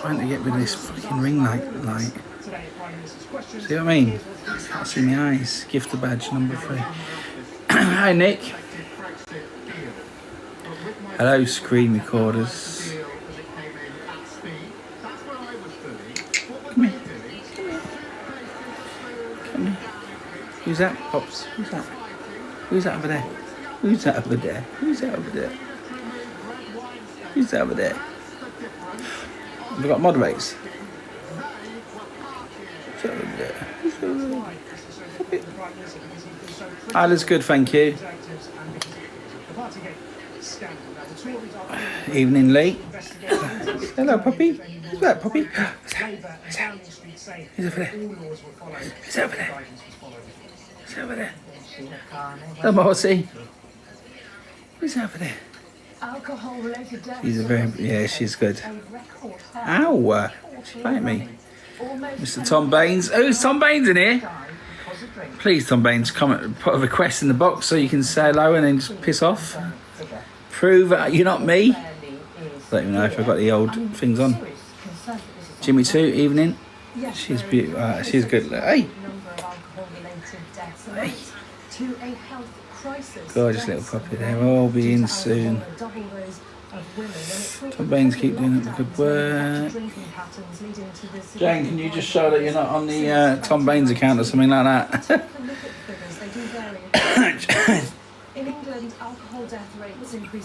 trying to get rid of this fucking ring light. See what I mean? Can't see my eyes. Gifter badge number 3. Hi, Nick. Hello, screen recorders. Come here. Come here. Who's that, Pops? Who's that? Who's that over there? Who's that over there? Who's that over there? Who's that over there? Have we got moderators? Who's that over there? Who's that over there? Ah, that's good, thank you. Evening, Lee. Hello, puppy. Who's that, puppy? Who's over there? Who's over there? Who's over there? Hello, Marcy. Who's over there? She's a very, yeah, she's good. Ow! She bite me. Mr. Tom Baines. Who's Tom Baines in here? Please, Tom Baines, come put a request in the box so you can say hello and then just piss off. Prove you're not me. Let me know if I've got the old things on. Jimmy 2, evening. She's beautiful. She's good. Hey. Hey. Gorgeous little puppy there. We'll all be in soon. Tom Baines, keep doing it good work. Jane, can you just show that you're not on the Tom Baines account or something like that?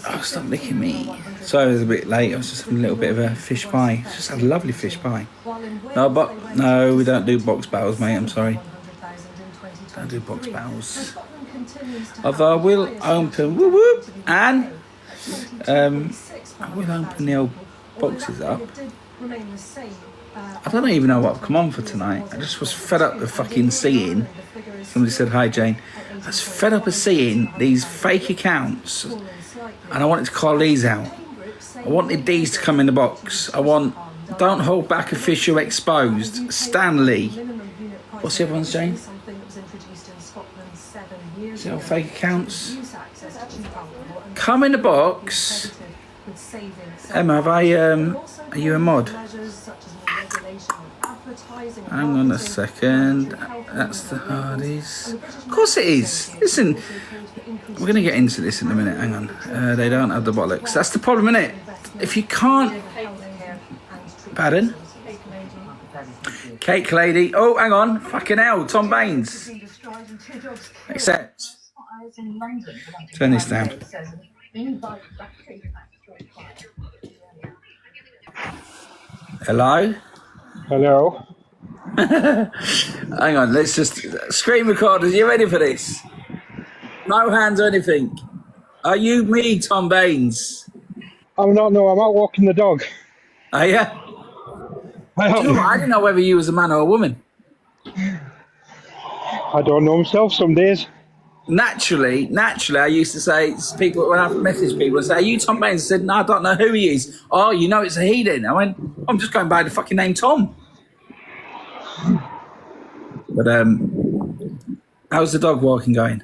Oh, stop licking me. Sorry, I was a bit late. I was just having a little bit of a fish pie. Just had a lovely fish pie. No, we don't do box battles, mate. I'm sorry. Don't do box battles. Although I will open, and I will open the old boxes up. I don't even know what I've come on for tonight. I just was fed up with fucking seeing. Somebody said hi, Jane. I was fed up of seeing these fake accounts, and I wanted to call these out. I wanted these to come in the box. I want Don't Hold Back Official Exposed, Stanley. What's the other ones, Jane? See all fake accounts? Come in the box. Emma, are you a mod? Hang on a second. That's the Hardys. Of course it is. Listen, we're going to get into this in a minute. Hang on. They don't have the bollocks. That's the problem, isn't it? If you can't... Pardon? Cake lady. Oh, hang on. Fucking hell. Tom Baines. Accept. Turn this down. Hello? Hello. Hang on, let's just... Screen recorders, you ready for this? No hands or anything. Are you me, Tom Baines? I'm not, no, I'm out walking the dog. Are you? I didn't know whether you was a man or a woman. I don't know myself some days. Naturally, I used to say to people, when I message people, I say, are you Tom Baines? I said, no, I don't know who he is. Oh, you know it's a he then. I went, I'm just going by the fucking name Tom. But how's the dog walking going?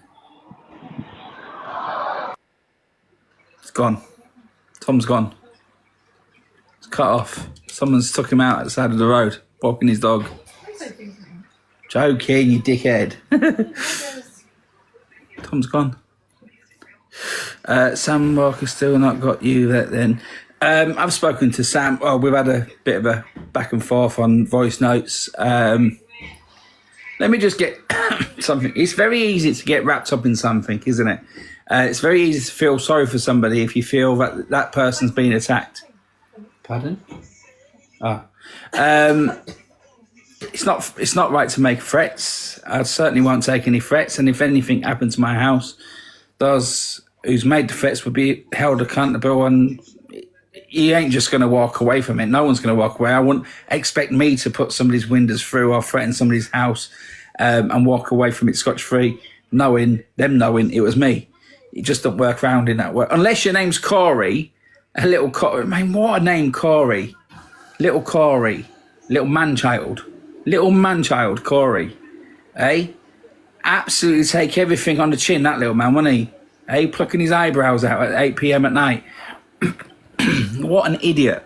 It's gone. Tom's gone. It's cut off. Someone's took him out at the side of the road, walking his dog. Joking, you dickhead. Tom's gone. Sam Walker still not got you then. I've spoken to Sam. Well, we've had a bit of a back and forth on voice notes. Let me just get something. It's very easy to get wrapped up in something, isn't it? It's very easy to feel sorry for somebody if you feel that that person's been attacked. Pardon? Oh. It's not right to make threats. I certainly won't take any threats. And if anything happens to my house, those who's made the threats will be held accountable, and you ain't just going to walk away from it. No one's going to walk away. I wouldn't expect me to put somebody's windows through or threaten somebody's house and walk away from it scotch-free, knowing it was me. It just don't work around in that way. Unless your name's Corey, a little Corey. Man, what a name, Corey. Little Corey. Little man-child, Corey. Eh? Absolutely take everything on the chin, that little man, wasn't he? Eh? Plucking his eyebrows out at 8 p.m. at night. What an idiot.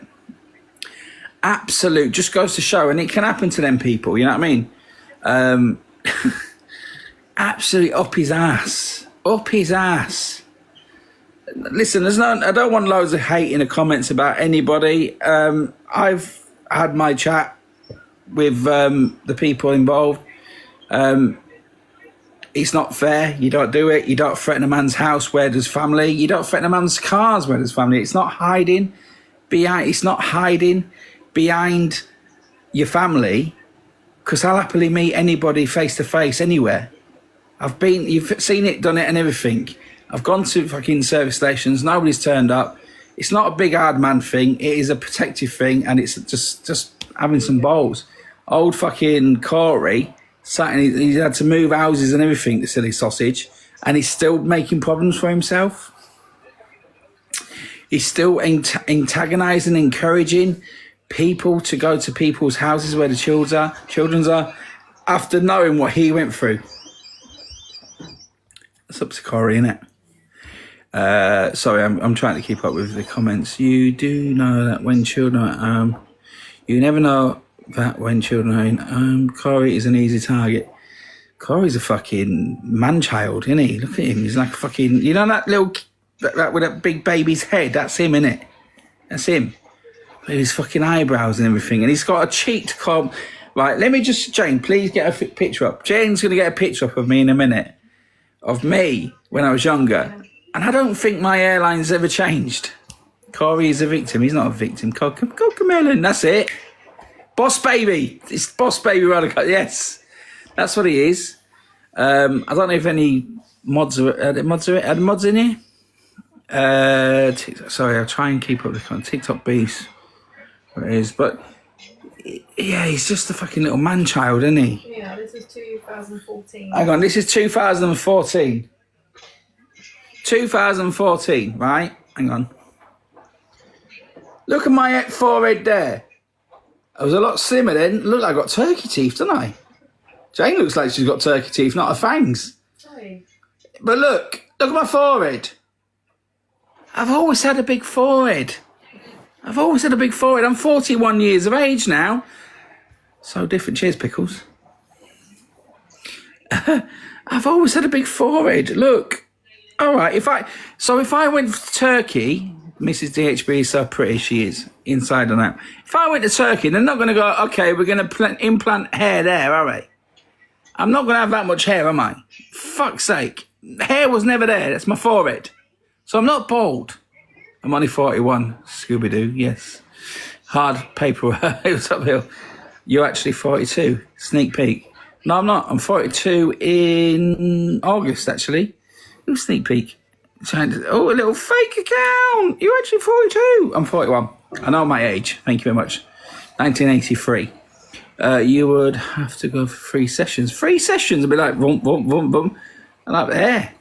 absolute, just goes to show, and it can happen to them people, you know what I mean? Absolutely up his ass. Up his ass. Listen, I don't want loads of hate in the comments about anybody. I've had my chat with the people involved. It's not fair. You don't do it. You don't threaten a man's house where there's family. You don't threaten a man's cars where there's family. It's not hiding behind your family, because I'll happily meet anybody face to face anywhere. You've seen it, done it, and everything. I've gone to fucking service stations. Nobody's turned up. It's not a big hard man thing. It is a protective thing, and it's just having some balls. Old fucking Corey he had to move houses and everything, the silly sausage, and he's still making problems for himself. He's still antagonising, encouraging people to go to people's houses where the children's are, after knowing what he went through. It's up to Corey, innit? Sorry, I'm trying to keep up with the comments. You do know that when children are at home, you never know that when children are in home. Corey is an easy target. Corey's a fucking man-child, isn't he? Look at him. He's like a fucking... You know that little... That with that big baby's head? That's him, innit? That's him. With his fucking eyebrows and everything. And he's got a cheek to come... Right, let me just... Jane, please get a picture up. Jane's going to get a picture up of me in a minute. Of me when I was younger. And I don't think my hairline's ever changed. Corey is a victim. He's not a victim. Cocomelon, that's it. Boss baby. It's Boss Baby Radical. Yes. That's what he is. I don't know if any mods are mods in here. Sorry, I'll try and keep up with the TikTok beast. What it is, but yeah, he's just a fucking little man child, isn't he? Yeah, this is 2014. Hang on, this is 2014. 2014, right? Hang on. Look at my forehead there. I was a lot slimmer then. Look, I got turkey teeth, don't I? Jane looks like she's got turkey teeth, not her fangs. Sorry. But look at my forehead. I've always had a big forehead. I'm 41 years of age now. So different. Cheers, Pickles. I've always had a big forehead. Look. All right. If I went to Turkey, Mrs. DHB is so pretty, she is, inside and out. If I went to Turkey, they're not going to go, okay, we're going to implant hair there, are they? I'm not going to have that much hair, am I? Fuck's sake. Hair was never there. That's my forehead. So I'm not bald. I'm only 41. Scooby-Doo, yes. Hard paper. It was uphill. You're actually 42. Sneak peek. No, I'm not. I'm 42 in August, actually. Ooh, sneak peek. Oh, a little fake account. You're actually 42. I'm 41. I know my age. Thank you very much. 1983. You would have to go for 3 sessions. 3 sessions. I'd be like, boom, boom, boom, boom. And up there.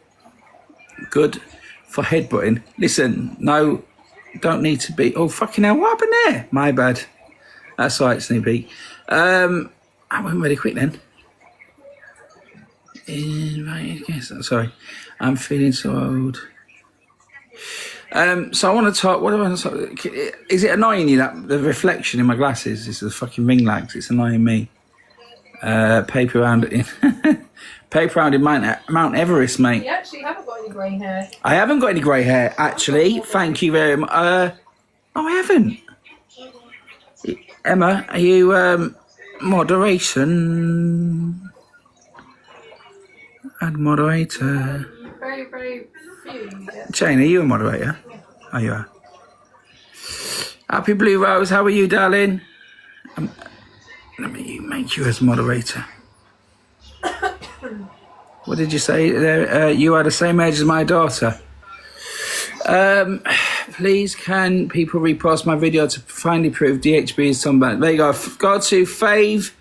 Good for headbutting. Listen, no, don't need to be. Oh, fucking hell, what happened there? My bad. That's all right, Sneak peek. I went really quick then. Right, yes, sorry. I'm feeling so old. So I want to talk. What do I want to talk? Is it annoying you that the reflection in my glasses is the fucking ring lights? It's annoying me. Paper round in Mount Everest, mate. You actually haven't got any grey hair. I haven't got any grey hair, actually. Thank you very much. I haven't. Emma, are you moderation? Add moderator. Very, very few. Yeah. Jane, are you a moderator? Yeah. Oh, you are. Happy Blue Rose, how are you, darling? Let me make you as moderator. What did you say there? You are the same age as my daughter. Please, can people repost my video to finally prove DHB is somebody? There you go. Go to Fave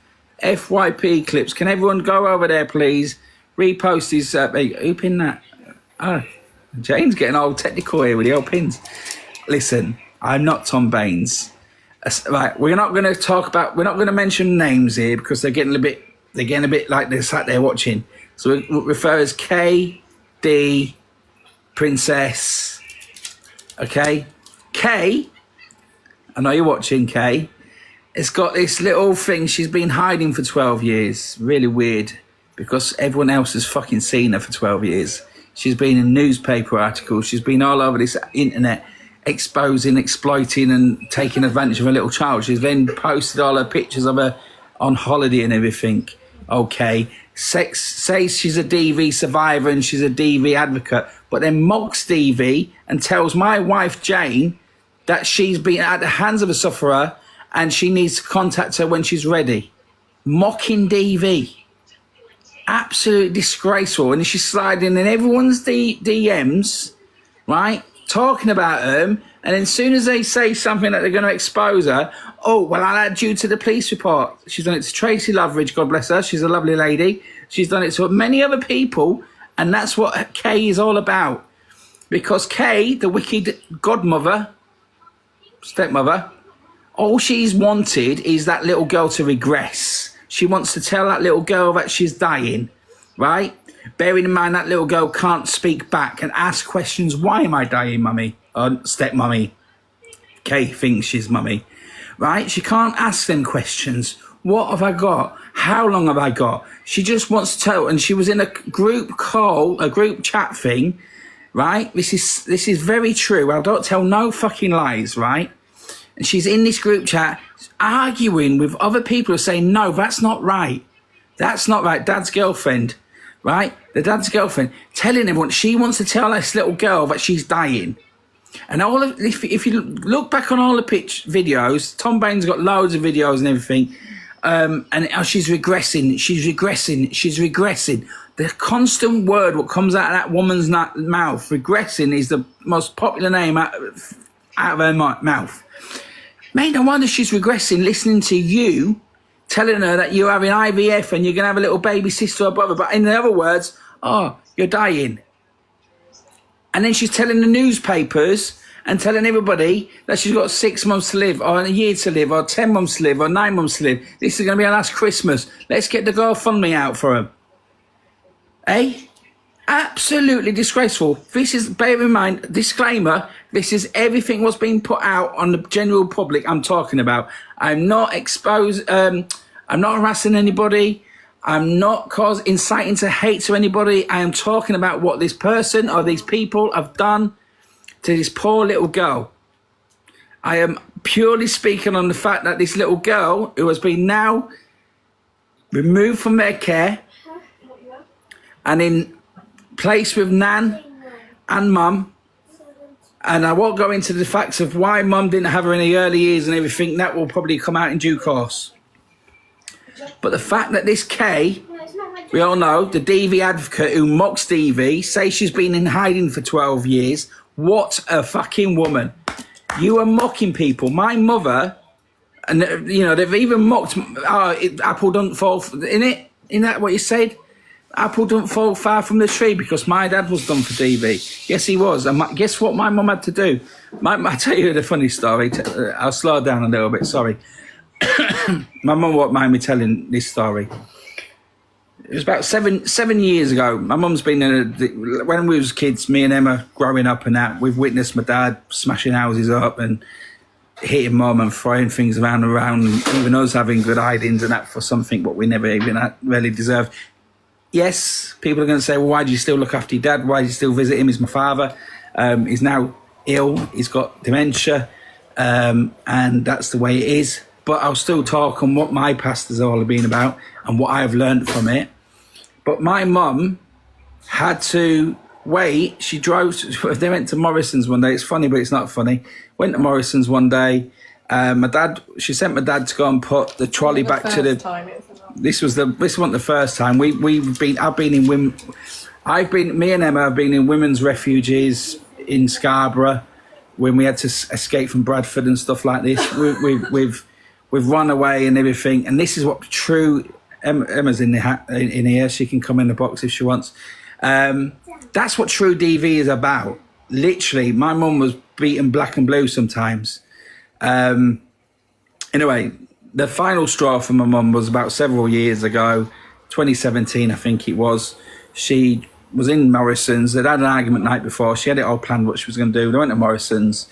FYP clips. Can everyone go over there, please? Repost his... who pinned that? Oh, Jane's getting all technical here with the old pins. Listen, I'm not Tom Baines. Right, we're not going to mention names here because they're getting a bit like they're sat there watching. So we refer as K, D, Princess. Okay? K, I know you're watching, K. It's got this little thing she's been hiding for 12 years. Really weird, because everyone else has fucking seen her for 12 years. She's been in newspaper articles. She's been all over this internet exposing, exploiting and taking advantage of a little child. She's then posted all her pictures of her on holiday and everything. Okay. Says she's a DV survivor and she's a DV advocate, but then mocks DV and tells my wife Jane that she's been at the hands of a sufferer and she needs to contact her when she's ready. Mocking DV. Absolutely disgraceful. And she's sliding in everyone's DMs, right? Talking about them. And then as soon as they say something that they're going to expose her, oh, well, I'll add you to the police report. She's done it to Tracy Loveridge, God bless her. She's a lovely lady. She's done it to many other people. And that's what Kay is all about. Because Kay, the wicked godmother, stepmother, all she's wanted is that little girl to regress. She wants to tell that little girl that she's dying, right? Bearing in mind that little girl can't speak back and ask questions. Why am I dying, mummy? Stepmummy. Kay thinks she's mummy, right? She can't ask them questions. What have I got? How long have I got? She just wants to tell. And she was in a group call, a group chat thing, right? This is very true. I don't tell no fucking lies, right? And she's in this group chat arguing with other people who are saying, no, that's not right. That's not right. Dad's girlfriend, right? The dad's girlfriend telling everyone she wants to tell this little girl that she's dying. And all of, if you look back on all the videos, Tom Bain's got loads of videos and everything, and she's regressing, she's regressing, she's regressing. The constant word what comes out of that woman's mouth, regressing, is the most popular name out of her mouth. Mate, no wonder she's regressing, listening to you telling her that you're having IVF and you're going to have a little baby sister or brother. But in other words, oh, you're dying. And then she's telling the newspapers and telling everybody that she's got 6 months to live, or a year to live, or 10 months to live, or 9 months to live. This is going to be our last Christmas. Let's get the GoFundMe out for her. Eh? Absolutely disgraceful. This is, bear in mind, disclaimer, this is everything what's being put out on the general public I'm talking about. I'm not I'm not harassing anybody. I'm not inciting to hate to anybody. I am talking about what this person or these people have done to this poor little girl. I am purely speaking on the fact that this little girl, who has been now removed from their care and in place with Nan and Mum, and I won't go into the facts of why Mum didn't have her in the early years and everything. That will probably come out in due course. But the fact that this Kay, we all know, the DV advocate who mocks DV, says she's been in hiding for 12 years. What a fucking woman. You are mocking people. My mother, and you know, they've even mocked, apple don't fall, isn't that what you said? Apple don't fall far from the tree, because my dad was done for DV. Yes, he was. And guess what my mum had to do? I'll tell you the funny story. I'll slow down a little bit, sorry. My mum won't mind me telling this story. It was about seven years ago. My mum's been when we was kids, me and Emma growing up and that, we've witnessed my dad smashing houses up and hitting mum and throwing things around, and even us having good hidings and that for something what we never even really deserved. Yes, people are going to say, well, why do you still look after your dad? Why do you still visit him? He's my father. He's now ill. He's got dementia. And that's the way it is. But I'll still talk on what my past has all been about and what I've learned from it. But my mum had to wait. She drove, they went to Morrison's one day. It's funny, but it's not funny. Went to Morrison's one day. She sent my dad to go and put the trolley back to the... This wasn't the first time. Me and Emma have been in women's refuges in Scarborough when we had to escape from Bradford and stuff like this. We've run away and everything. And this is what true... Emma's in here. She can come in the box if she wants. That's what true DV is about. Literally, my mum was beaten black and blue sometimes. Anyway, the final straw for my mum was about several years ago, 2017, I think it was. She was in Morrison's. They'd had an argument the night before. She had it all planned what she was going to do. They went to Morrison's.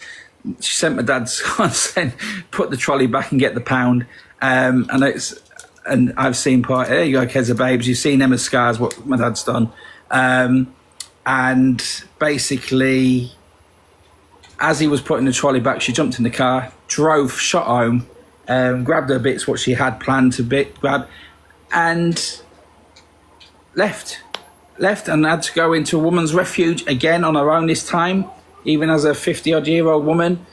she sent my dad saying, put the trolley back and get the pound. And I've seen part, there you go, Keza Babes, you've seen Emma Scars, what my dad's done. And basically, as he was putting the trolley back, she jumped in the car, drove, shot home, grabbed her bits, what she had planned to grab, and left and had to go into a woman's refuge again on her own this time, even as a 50-odd-year-old woman.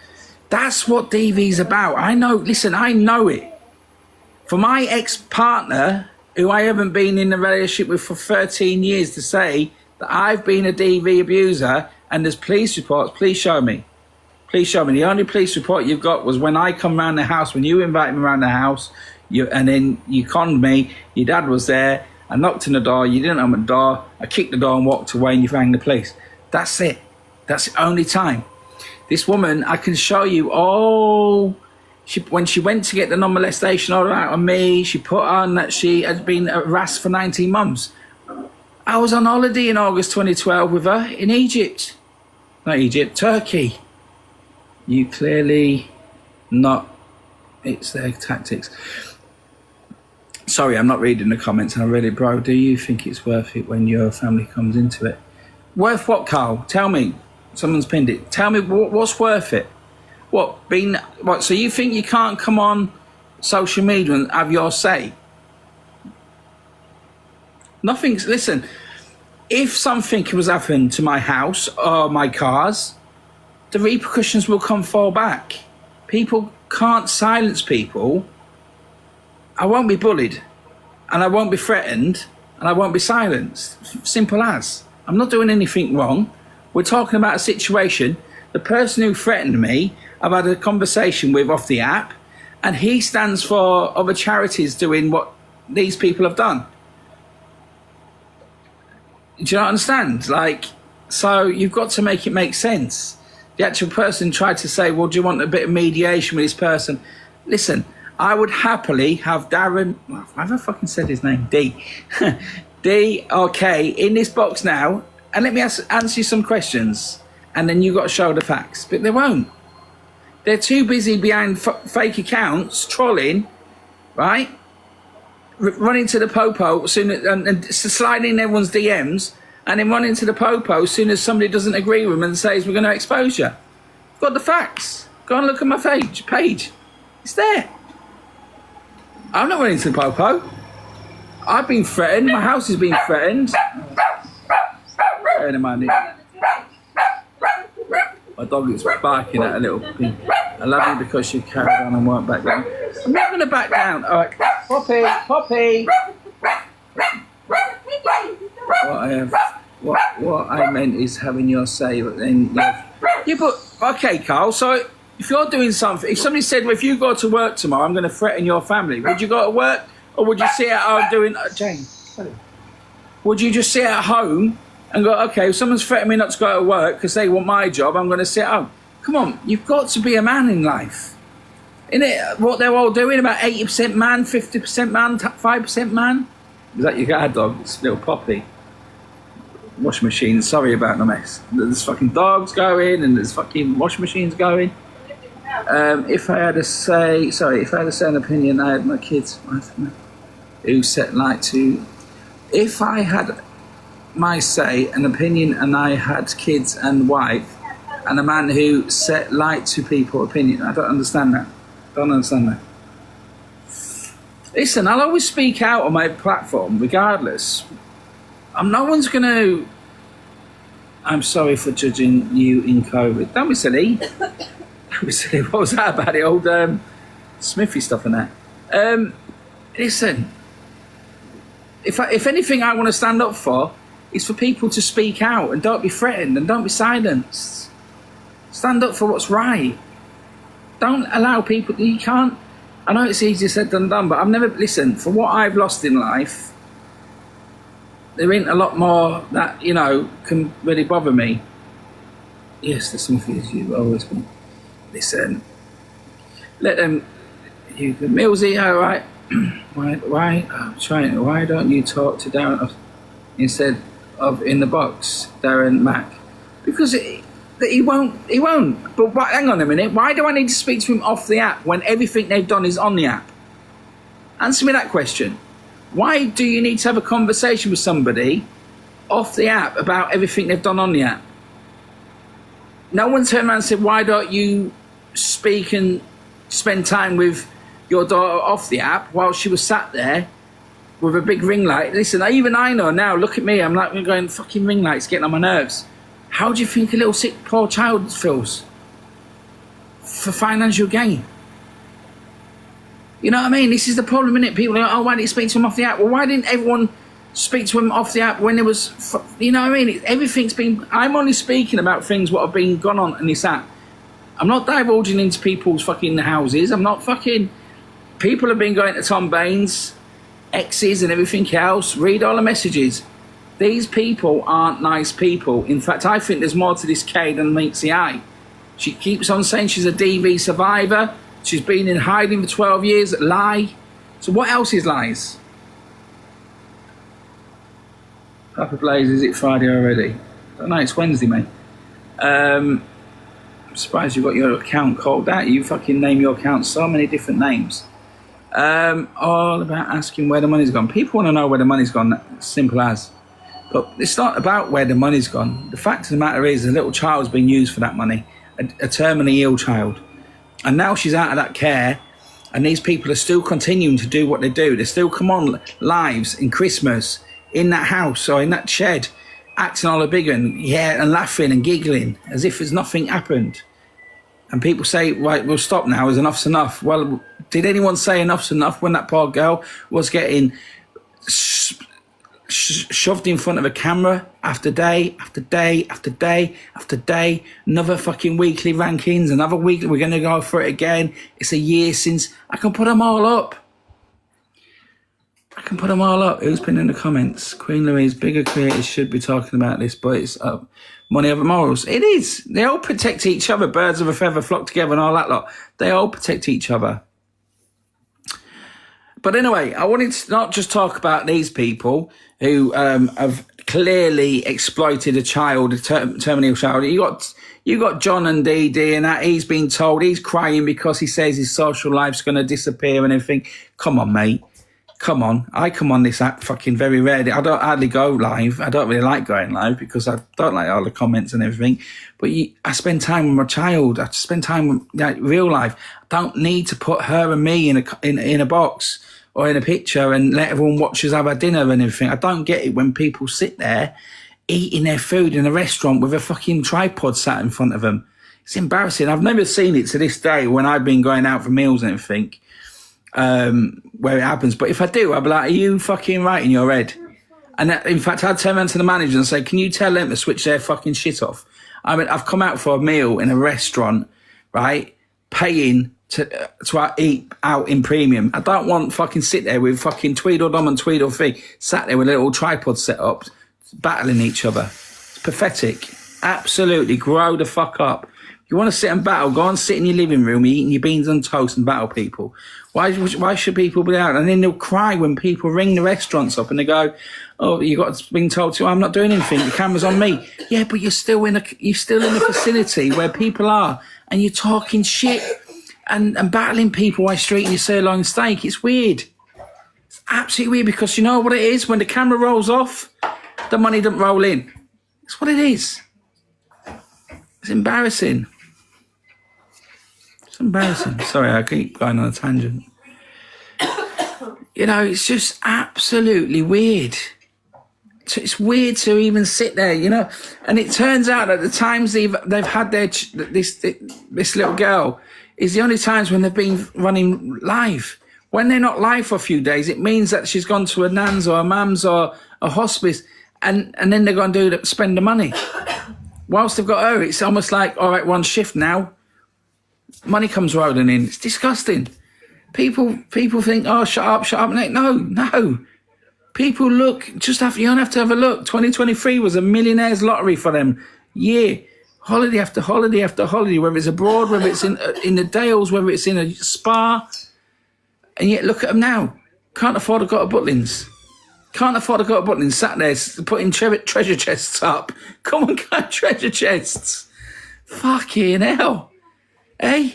That's what DV's about. I know it. For my ex-partner, who I haven't been in a relationship with for 13 years, to say that I've been a DV abuser and there's police reports, please show me. Please show me. The only police report you've got was when I come round the house, when you invited me around the house, and then you conned me, your dad was there, I knocked on the door, you didn't open the door, I kicked the door and walked away and you rang the police. That's it. That's the only time. This woman, I can show you all... when she went to get the non-molestation order out on me, she put on that she had been harassed for 19 months. I was on holiday in August 2012 with her in Egypt. Not Egypt, Turkey. You clearly not... It's their tactics. Sorry, I'm not reading the comments. And I read it, bro. Do you think it's worth it when your family comes into it? Worth what, Carl? Tell me. Someone's pinned it. Tell me what's worth it. What? So you think you can't come on social media and have your say? Nothing's... Listen, if something was happening to my house or my cars, the repercussions will fall back. People can't silence people. I won't be bullied, and I won't be threatened, and I won't be silenced. Simple as. I'm not doing anything wrong. We're talking about a situation. The person who threatened me, I've had a conversation with off the app, and he stands for other charities doing what these people have done. Do you not understand? Like, so you've got to make it make sense. The actual person tried to say, well, do you want a bit of mediation with this person? Listen, I would happily have Darren... Have I fucking said his name? D. D or K in this box now, and let me answer you some questions, and then you've got to show the facts. But they won't. They're too busy behind fake accounts, trolling, right? Running to the popo soon and sliding in everyone's DMs, and then running to the popo as soon as somebody doesn't agree with them and says, we're going to expose you. I've got the facts. Go and look at my page. It's there. I'm not running to the popo. I've been threatened. My house has been threatened. My dog is barking at a little thing. I love you because you carried on and weren't back down. I'm not going to back down. All right. Poppy. What I meant is having your say, but then okay, Carl. So if you're doing something, if somebody said, well, if you go to work tomorrow, I'm going to threaten your family, would you go to work, or would you sit at home doing... Jane, would you just sit at home and go, okay, if someone's threatening me not to go to work because they want my job, I'm going to sit at home? Come on, you've got to be a man in life. Isn't it what they're all doing? About 80% man, 50% man, 5% man? Is that your guard dog? It's little Poppy. Washing machine, sorry about the mess. There's fucking dogs going and there's fucking washing machines going. If I had to say an opinion, I had my kids who set light to... If I had my say, an opinion, and I had kids and wife, and a man who set light to people opinion, I don't understand that. Listen, I'll always speak out on my platform, regardless. No one's going to... I'm sorry for judging you in COVID. Don't be silly. Don't be silly. What was that about? The old Smithy stuff and that. Listen, if anything I want to stand up for is for people to speak out and don't be threatened and don't be silenced. Stand up for what's right. Don't allow people... You can't... I know it's easier said than done, but I've never... Listen, for what I've lost in life... There ain't a lot more that, can really bother me. Yes, the Smithy is you always been. Listen, let them... Millsy, all right. Why don't you talk to Darren instead of in the box, Darren Mac? Because He won't. But hang on a minute. Why do I need to speak to him off the app when everything they've done is on the app? Answer me that question. Why do you need to have a conversation with somebody off the app about everything they've done on the app? No one turned around and said, why don't you speak and spend time with your daughter off the app while she was sat there with a big ring light? Listen, even I know now, look at me, I'm like going, fucking ring lights getting on my nerves. How do you think a little sick poor child feels for financial gain? You know what I mean? This is the problem, isn't it? People are like, oh, why didn't you speak to him off the app? Well, why didn't everyone speak to him off the app when there was, you know what I mean? Everything's been, I'm only speaking about things what have been gone on in this app. I'm not divulging into people's fucking houses. I'm not fucking, people have been going to Tom Baines, exes and everything else. Read all the messages. These people aren't nice people. In fact, I think there's more to this Kay than meets the eye. She keeps on saying she's a DV survivor. She's been in hiding for 12 years. Lie. So what else is lies? Papa Blaze, is it Friday already? I don't know, it's Wednesday, mate. I'm surprised you've got your account called out. You fucking name your account so many different names. All about asking where the money's gone. People want to know where the money's gone, simple as. But it's not about where the money's gone. The fact of the matter is a little child's been used for that money, a terminally ill child. And now she's out of that care, and these people are still continuing to do what they do. They still come on lives in Christmas, in that house or in that shed, acting all a big one, yeah, and laughing and giggling as if there's nothing happened. And people say, right, we'll stop now, is enough's enough. Well, did anyone say enough's enough when that poor girl was getting shoved in front of a camera after day after day after day after day? Another fucking weekly rankings, another week, we're going to go for it again. It's a year since. I can put them all up. I can put them all up. Who's been in the comments? Queen Louise, bigger creators should be talking about this, but it's money over morals. It is. They all protect each other. Birds of a feather flock together and all that lot. They all protect each other. But anyway, I wanted to not just talk about these people who have clearly exploited a child, a terminal child. You got John and Dee Dee and that. He's been told, he's crying because he says his social life's going to disappear and everything. Come on, mate. Come on. I come on this app fucking very rarely. I don't hardly go live. I don't really like going live because I don't like all the comments and everything. But I spend time with my child. I spend time with real life. I don't need to put her and me in a box or in a picture and let everyone watch us have our dinner and everything. I don't get it when people sit there eating their food in a restaurant with a fucking tripod sat in front of them. It's embarrassing. I've never seen it to this day when I've been going out for meals and everything. Where it happens, but if I do, I'll be like, are you fucking right in your head? And in fact, I'd turn around to the manager and say, can you tell them to switch their fucking shit off? I mean, I've come out for a meal in a restaurant, right, paying to eat out in premium. I don't want fucking sit there with fucking Tweedledum and Tweedledee sat there with a little tripod set up, battling each other. It's pathetic. Absolutely, grow the fuck up. You want to sit and battle, go and sit in your living room eating your beans and toast and battle people. Why should people be out? And then they'll cry when people ring the restaurants up and they go, oh, you got being told to, I'm not doing anything, the camera's on me. Yeah, but you're still in a facility where people are and you're talking shit and battling people while you're eating your sirloin steak. It's weird. It's absolutely weird because you know what it is? When the camera rolls off, the money doesn't roll in. It's what it is. It's embarrassing. It's embarrassing. Sorry, I keep going on a tangent. You know, it's just absolutely weird. It's weird to even sit there, you know. And it turns out that the times they've had this little girl is the only times when they've been running live. When they're not live for a few days, it means that she's gone to a nan's or a mum's or a hospice, and then they're going to spend the money. Whilst they've got her, it's almost like, all right, one shift now. Money comes rolling in. It's disgusting. People think, oh, shut up. No. People look, you don't have to have a look. 2023 was a millionaire's lottery for them. Yeah. Holiday after holiday after holiday, whether it's abroad, whether it's in the Dales, whether it's in a spa. And yet look at them now. Can't afford to go to Butlins. Sat there putting treasure chests up. Come on, guys, treasure chests. Fucking hell. Hey?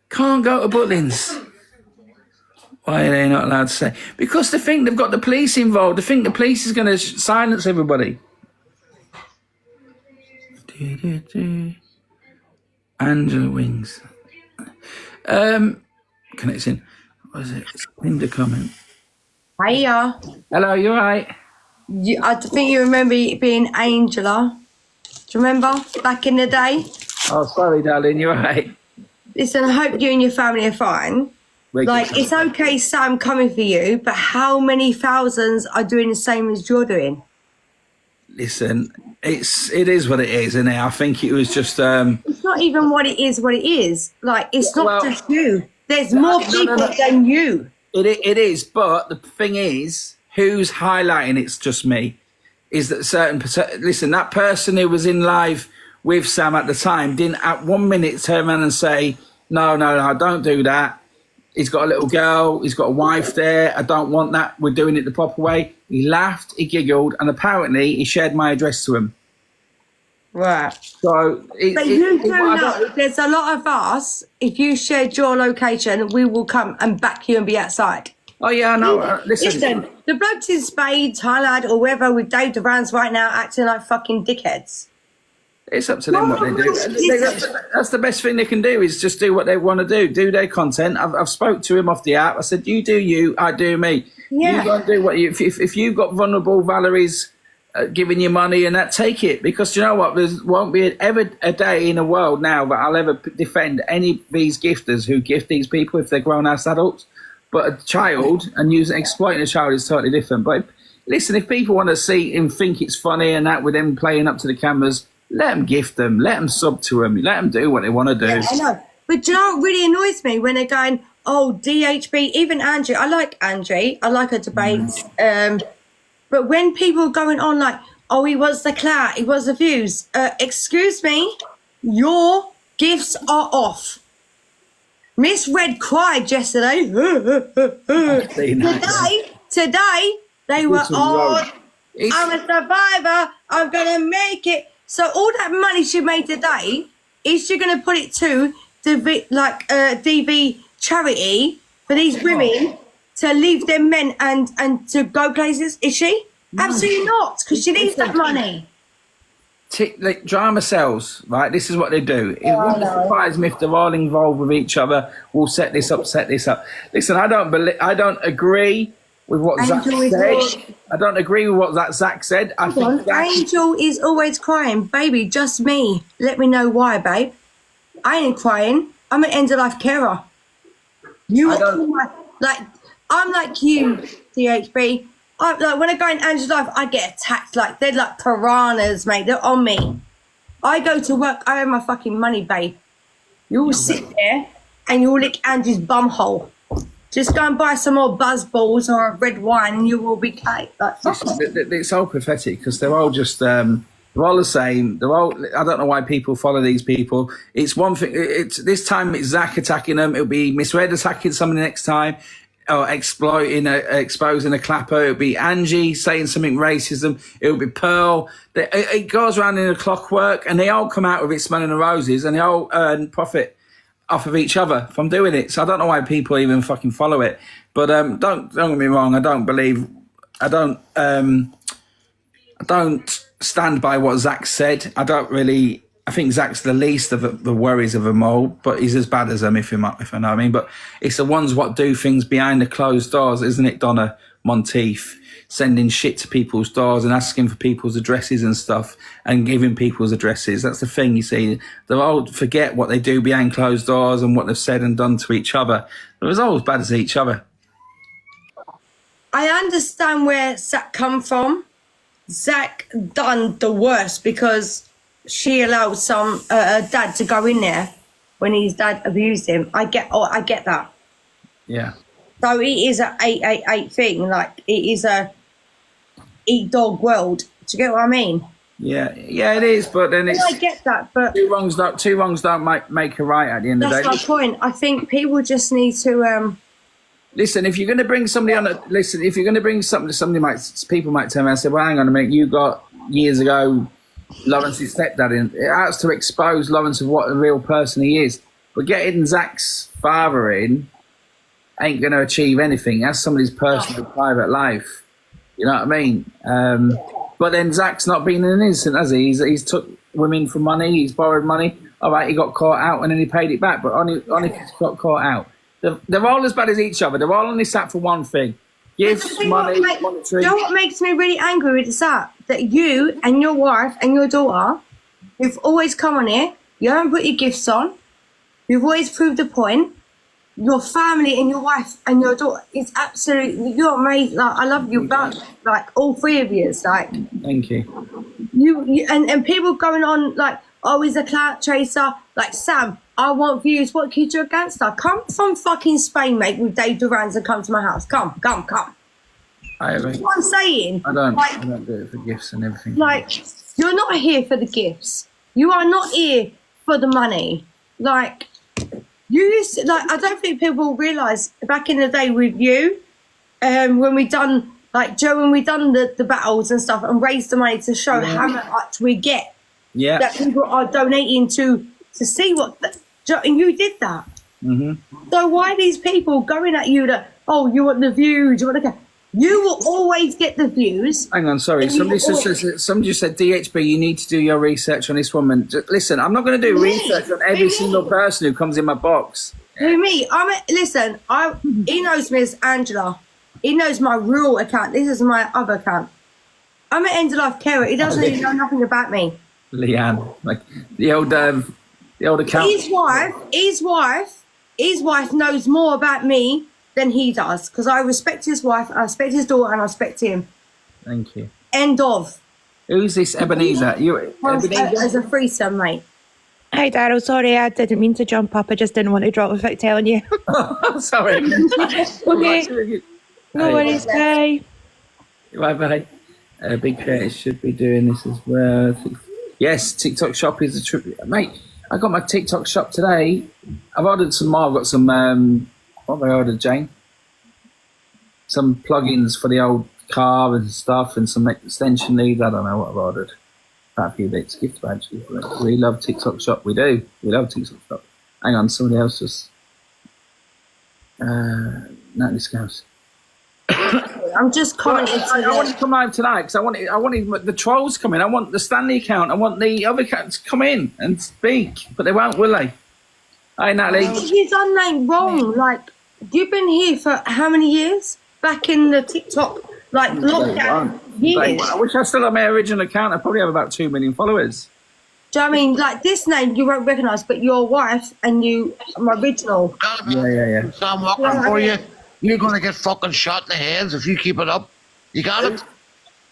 Can't go to Butlins. Why are they not allowed to say? Because they think they've got the police involved. They think the police is going to silence everybody. Angela Wings. Connecting. What is it? Linda comment. Hiya. Hello, you alright? I think you remember it being Angela. Do you remember back in the day? Oh, sorry, darling, you're right. Listen, I hope you and your family are fine. Like, it's okay, Sam, coming for you, but how many thousands are doing the same as you're doing? Listen, it is what it is, isn't it? I think it was just It's not even what it is. Like, it's not Well, just you. There's more people than you. it is, but the thing is, who's highlighting it's just me? Is that listen, that person who was in live with Sam at the time didn't at 1 minute turn around and say, no, don't do that. He's got a little girl, he's got a wife there, I don't want that, we're doing it the proper way. He laughed, he giggled, and apparently he shared my address to him. Right. So, But you do know, there's a lot of us, if you shared your location, we will come and back you and be outside. Oh, yeah, I know. Listen, the blokes in Spades, Highlight, or wherever with Dave Duran's right now acting like fucking dickheads. It's up to them what they do. That's the best thing they can do is just do what they want to do their content. I've spoke to him off the app. I said, you do you, I do me. Yeah. You got to do what you, if you've got vulnerable Valerie's giving you money and that, take it. Because you know what, there won't be ever a day in the world now that I'll ever defend any of these gifters who gift these people if they're grown-ass adults. But a child and exploiting a child is totally different. But listen, if people want to see and think it's funny and that with them playing up to the cameras, let them gift them, let them sub to them, let them do what they want to do. Yeah, I know. But do you know what really annoys me when they're going, oh, DHB, even Angie. I like Angie. I like her debates. But when people are going on like, oh, he wants the clout, he wants the views. Excuse me, your gifts are off. Miss Red cried yesterday. Today, they were on. I'm a survivor. I'm going to make it. So all that money she made today, is she going to put it to DV charity for these women to leave their men and to go places? Is she? No. Absolutely not, because she needs that money. Like drama sells, right? This is what they do. It wouldn't surprise me if they're all involved with each other. We'll set this up. Listen, I don't agree with what Zach said. I don't agree with what Zach said. I think Angel is always crying. Baby, just me. Let me know why, babe. I ain't crying. I'm an end-of-life carer. I'm like you, DHB. When I go in Angel's life, I get attacked. Like, they're like piranhas, mate. They're on me. I go to work. I earn my fucking money, babe. You all sit there and you'll lick Angie's bumhole. Just go and buy some more buzz balls or a red wine and you will be cake. Like, it's all pathetic because they're all just they're all the same. I don't know why people follow these people. It's one thing. It's this time it's Zach attacking them. It'll be Miss Red attacking somebody next time, or exposing a clapper. It'll be Angie saying something racism. It'll be Pearl. It goes around in a clockwork, and they all come out with it smelling the roses, and they all earn profit off of each other from doing it. So I don't know why people even fucking follow it. But don't get me wrong. I don't stand by what Zach said. I think Zach's the least of the worries of them all, but he's as bad as them, if I know what I mean. But it's the ones what do things behind the closed doors, isn't it, Donna Monteith? Sending shit to people's doors and asking for people's addresses and stuff and giving people's addresses. That's the thing, you see. They all forget what they do behind closed doors and what they've said and done to each other. They're all as bad as each other. I understand where Zach come from. Zach done the worst because she allowed some dad to go in there when his dad abused him. I get that. Yeah. So it is a 888 thing. Like, it is a eat dog world. Do you get what I mean? Yeah, it is. But then I get that. But two wrongs don't make a right at the end of the day. That's my point. I think people just need to. Listen, if you're going to bring somebody on, if you're going to bring something, people might turn around and say, "Well, hang on a minute, you got years ago Lawrence's stepdad in. It has to expose Lawrence of what a real person he is. But getting Zach's father in ain't going to achieve anything. That's somebody's personal, private life. You know what I mean? But then Zach's not been an innocent, has he? He's took women for money. He's borrowed money. All right, he got caught out and then he paid it back. But only got caught out. They're all as bad as each other. They're all only sat for one thing. Gifts, money, monetary. You know what makes me really angry with this app? That you and your wife and your daughter, who've always come on here, you haven't put your gifts on, you've always proved the point. Your family and your wife and your daughter is absolutely, you're amazing. Like, I love you both, like all three of you. Like, thank you. You and people going on like, oh, he's a clout chaser. Like, Sam, I want views. What kid you're a gangster? Come from fucking Spain, mate, with Dave Duran's and come to my house. Come. I agree. That's what I'm saying. I don't do it for gifts and everything. Like, you're not here for the gifts. You are not here for the money. Like, you used to, like, I don't think people realise back in the day with you, when we done, like, Joe, when we done the battles and stuff and raised the money to show how much we get. Yeah. That people are donating to see what, and you did that. Mm-hmm. So why these people going at you that, oh, you want the views, you want to, you will always get the views. Hang on, sorry. Somebody just said, DHB, you need to do your research on this woman. Listen, I'm not going to do research on every single person who comes in my box. Who, me? He knows me as Angela. He knows my real account. This is my other account. I'm an end of life carer. He doesn't even know nothing about me. Leanne, like the old account. His wife knows more about me than he does, because I respect his wife, I respect his daughter, and I respect him. Thank you. End of. Who's this Ebenezer? You Ebenezer? As a threesome, mate. Hi, Daryl. Sorry, I didn't mean to jump up. I just didn't want to drop without telling you. Sorry. Okay. No worries. Bye. Bye. Big Curtis should be doing this as well. Yes, TikTok shop is a trip. Mate, I got my TikTok shop today. I've ordered some more. I've got some, what have I ordered, Jane? Some plugins for the old car and stuff and some extension leads. I don't know what I've ordered. A few bits, gift badges. We love TikTok shop. We do. We love TikTok shop. Hang on, somebody else just... Natalie Scouse. I'm just commenting. I want to come live tonight because I wanted the trolls to come in. I want the Stanley account. I want the other account to come in and speak, but they won't, will they? Hi, Natalie. His name wrong. Like, you've been here for how many years? Back in the TikTok, like, lockdown years. I wish I still had my original account. I probably have about 2 million followers. Do you know what I mean? Like, this name you won't recognise, but your wife and you, my original. Yeah. So I'm walking for you. You're going to get fucking shot in the heads if you keep it up. You got it?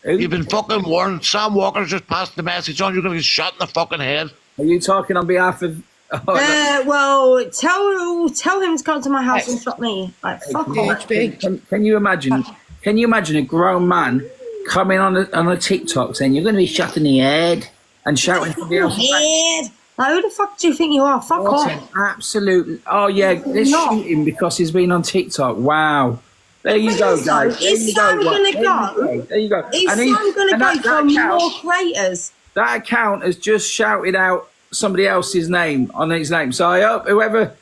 You've been fucking warned. Sam Walker's just passed the message on. You're going to get shot in the fucking head. Are you talking on behalf of... Well, tell him to come to my house and shot me. Like, fuck off. Can you imagine? Can you imagine a grown man coming on a TikTok saying you're going to be shot in the head and shouting to the else? Like, who the fuck do you think you are? Fuck off. Absolutely. Oh, yeah, they're shooting because he's been on TikTok. Wow. There you go, guys. Is Sam going to go? There you go. Is Sam going to go for more creators? That account has just shouted out somebody else's name on his name. So I hope whoever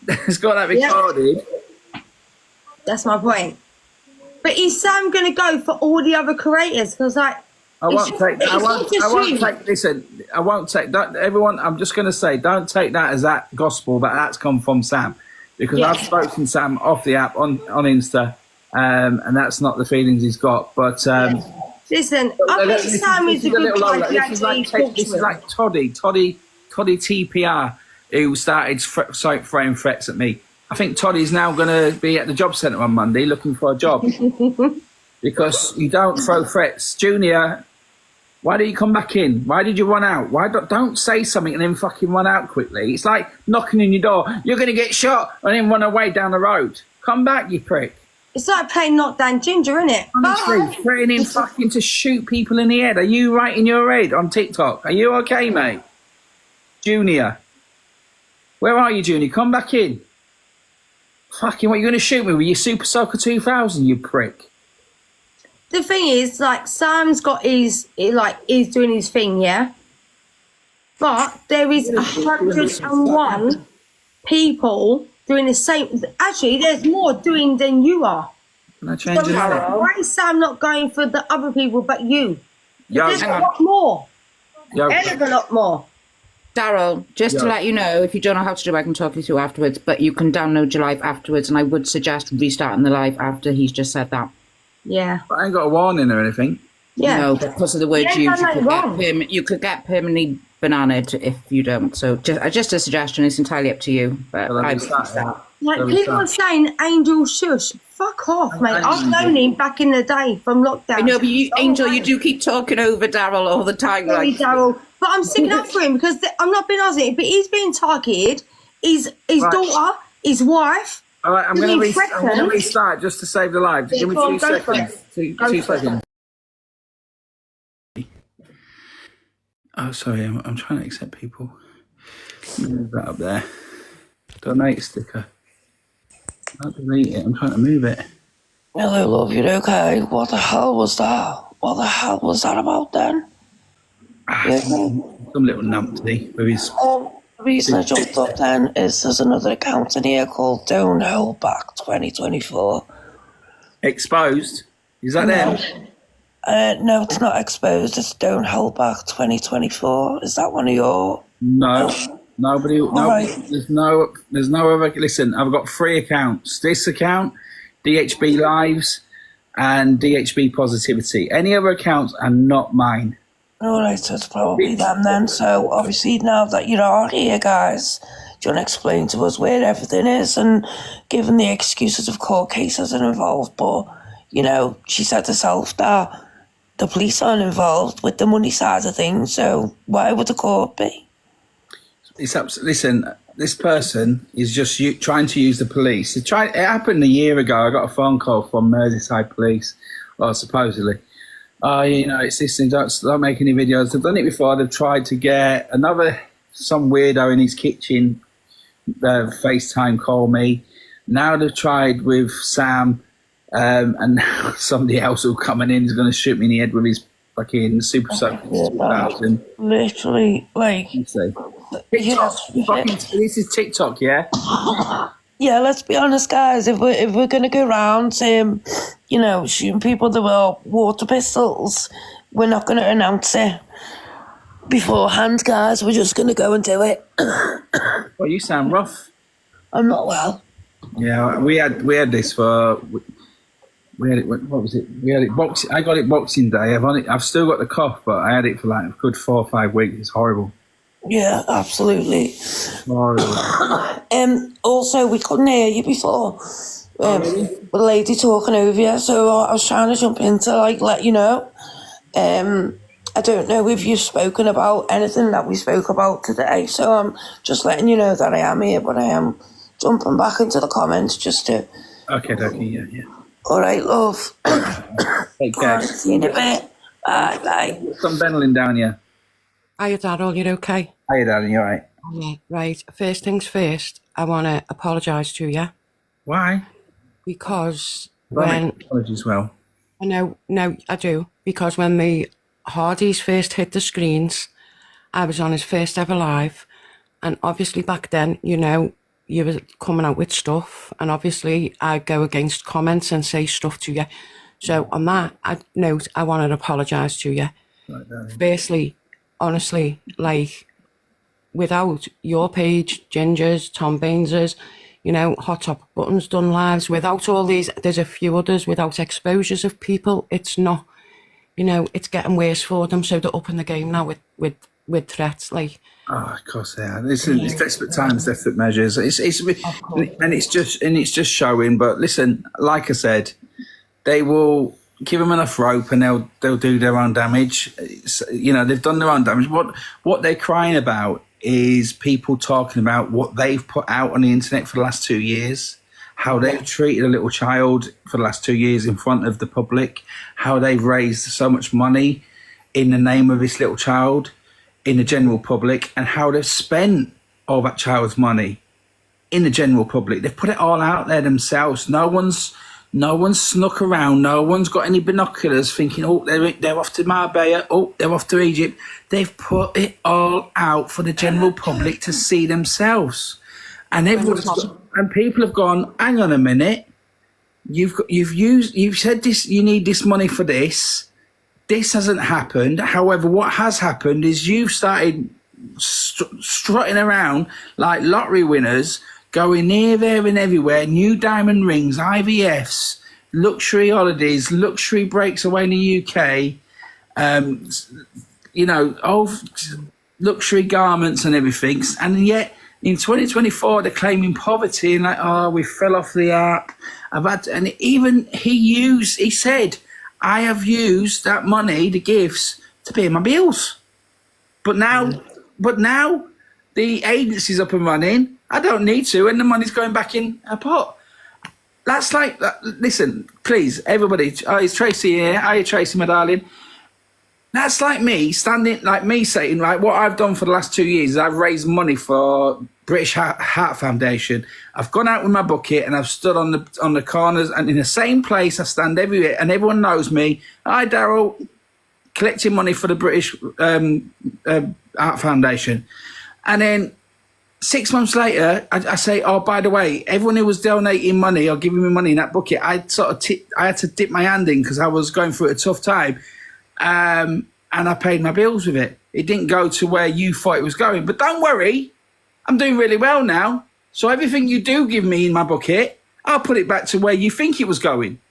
has got that recorded. Yep. That's my point. But is Sam going to go for all the other creators? Because, like, everyone, I'm just going to say, don't take that as that gospel, but that's come from Sam. Because I've spoken to Sam off the app on Insta, and that's not the feelings he's got. But listen, I think Sam is a good guy. This is like Toddy TPR, who started throwing threats at me. I think Toddy's now going to be at the job centre on Monday looking for a job. Because you don't throw threats. Junior, why did you come back in? Why did you run out? Why don't say something and then fucking run out quickly? It's like knocking on your door. You're going to get shot and then run away down the road. Come back, you prick. It's like playing knockdown ginger, isn't it? Honestly, threatening fucking to shoot people in the head. Are you right in your head on TikTok? Are you okay, mate? Junior. Where are you, Junior? Come back in. Fucking what, you going to shoot me with your Super Soaker 2000, you prick? The thing is, like, Sam's got he's doing his thing, yeah? But there is 101 people doing the same. Actually, there's more doing than you are. Can I change it? Why is Sam not going for the other people but you? Yo, There's a lot more. yo, Hell of a lot more. Daryl, just to Yeah. let you know, if you don't know how to do it, I can talk you through afterwards, but you can download your live afterwards, and I would suggest restarting the live after he's just said that. Yeah. I ain't got a warning or anything. Yeah. No, because of the word You used, ain't done nothing wrong. you could get permanently bananaed if you don't. So just a suggestion. It's entirely up to you. But Well, I that'd be would sad, start. Like Very people sad. are saying Angel shush. Fuck off, mate. I've known him back in the day from lockdown. I know, but Angel, you do keep talking over Daryl all the time. Sorry, Like, Daryl. But I'm sticking up for him because I'm not being Aussie, but he's being targeted. His Right. daughter, his wife. All right, I'm You're going being to threatened. restart just to save the live. Give me Go on, 2 go for seconds. it. Two Go for it. seconds. Oh, sorry, I'm trying to accept people. Move that up there. Donate sticker. Can't delete it. I'm trying to move it. Hello, love, you okay? What the hell was that? What the hell was that about then? Some little numpty with his. The reason I jumped up then is there's another account in here called Don't Hold Back 2024. Exposed. Is that them? No, it's not exposed, it's Don't Hold Back 2024. Is that one of your... No. Nobody. No. Alright. There's no other. Listen, I've got 3 accounts. This account, DHB Lives, and DHB Positivity. Any other accounts are not mine. Alright, so it's probably them then. So obviously now that you are here, guys, do you want to explain to us where everything is? And given the excuses of court cases are involved, but, you know, she said herself that the police aren't involved with the money side of things, so why would the court be? Listen, this person is just trying to use the police. It happened a year ago. I got a phone call from Merseyside Police, well, supposedly. You know, it's this thing, don't make any videos. They've done it before. They've tried to get some weirdo in his kitchen, FaceTime call me. Now they've tried with Sam, and now somebody else who's coming in is going to shoot me in the head with his fucking Super Soaker 2000. Literally, like... You see. Yeah, This is TikTok, yeah? yeah, let's be honest, guys. If we're gonna go around, you know, shooting people that were water pistols, we're not gonna announce it beforehand, guys. We're just gonna go and do it. Well, you sound rough. I'm not well. Yeah, we had this for. We had it. What was it? We had it boxing. I got it Boxing Day. I've still got the cough, but I had it for like a good 4 or 5 weeks. It's horrible. Yeah, absolutely. Horrible. Also, we couldn't hear you before. With a lady talking over you, so I was trying to jump in to like let you know. I don't know if you've spoken about anything that we spoke about today, so I'm just letting you know that I am here, but I am jumping back into the comments just to. Okay, yeah. All right, love. Take care. See you in a bit. Bye, bye. Some Benelin down here. Hiya, Daryl, you okay? Hey, darling, you all right? Yeah. Right, first things first, I want to apologise to you Why? because Apologies, well. no, I do, because when the Hardys first hit the screens, I was on his first ever live, and obviously back then, you know, you were coming out with stuff, and obviously I go against comments and say stuff to you. So on that note, I want to apologise to you. Right, darling. Firstly, honestly, like, without your page, Ginger's, Tom Baines's, you know, Hot Top Buttons done lives, without all these, there's a few others, without exposures of people, it's not, you know, it's getting worse for them, so they're up in the game now with threats, like. Oh, of course they are. It's desperate times, desperate measures. It's just showing. But listen, like I said, they will give them enough rope, and they'll do their own damage. You know, they've done their own damage. What they're crying about is people talking about what they've put out on the internet for the last 2 years, how they've treated a little child for the last 2 years in front of the public, how they've raised so much money in the name of this little child in the general public, and how they've spent all that child's money in the general public. They've put it all out there themselves. No one's No one's snuck around. No one's got any binoculars thinking, oh, they're off to Marbella. Oh, they're off to Egypt. They've put it all out for the general public to see themselves. And and people have gone, hang on a minute. You've said this, you need this money for this. This hasn't happened. However, what has happened is you've started strutting around like lottery winners, going here, there and everywhere, new diamond rings, IVFs, luxury holidays, luxury breaks away in the UK, luxury garments and everything. And yet in 2024, they're claiming poverty and like, oh, we fell off the app. And even he said, I have used that money, the gifts, to pay my bills. But now the agency's up and running. I don't need to, and the money's going back in a pot. That's like, listen, please, everybody. Oh, it's Tracy here. Hiya, Tracy, my darling. That's like me saying, right, what I've done for the last 2 years is I've raised money for British Heart Foundation. I've gone out with my bucket and I've stood on the corners, and in the same place I stand everywhere, and everyone knows me. Hi, Daryl, collecting money for the British Heart Foundation. And then 6 months later, I say, oh, by the way, everyone who was donating money or giving me money in that bucket, I had to dip my hand in because I was going through a tough time. And I paid my bills with it. It didn't go to where you thought it was going. But don't worry, I'm doing really well now. So everything you do give me in my bucket, I'll put it back to where you think it was going.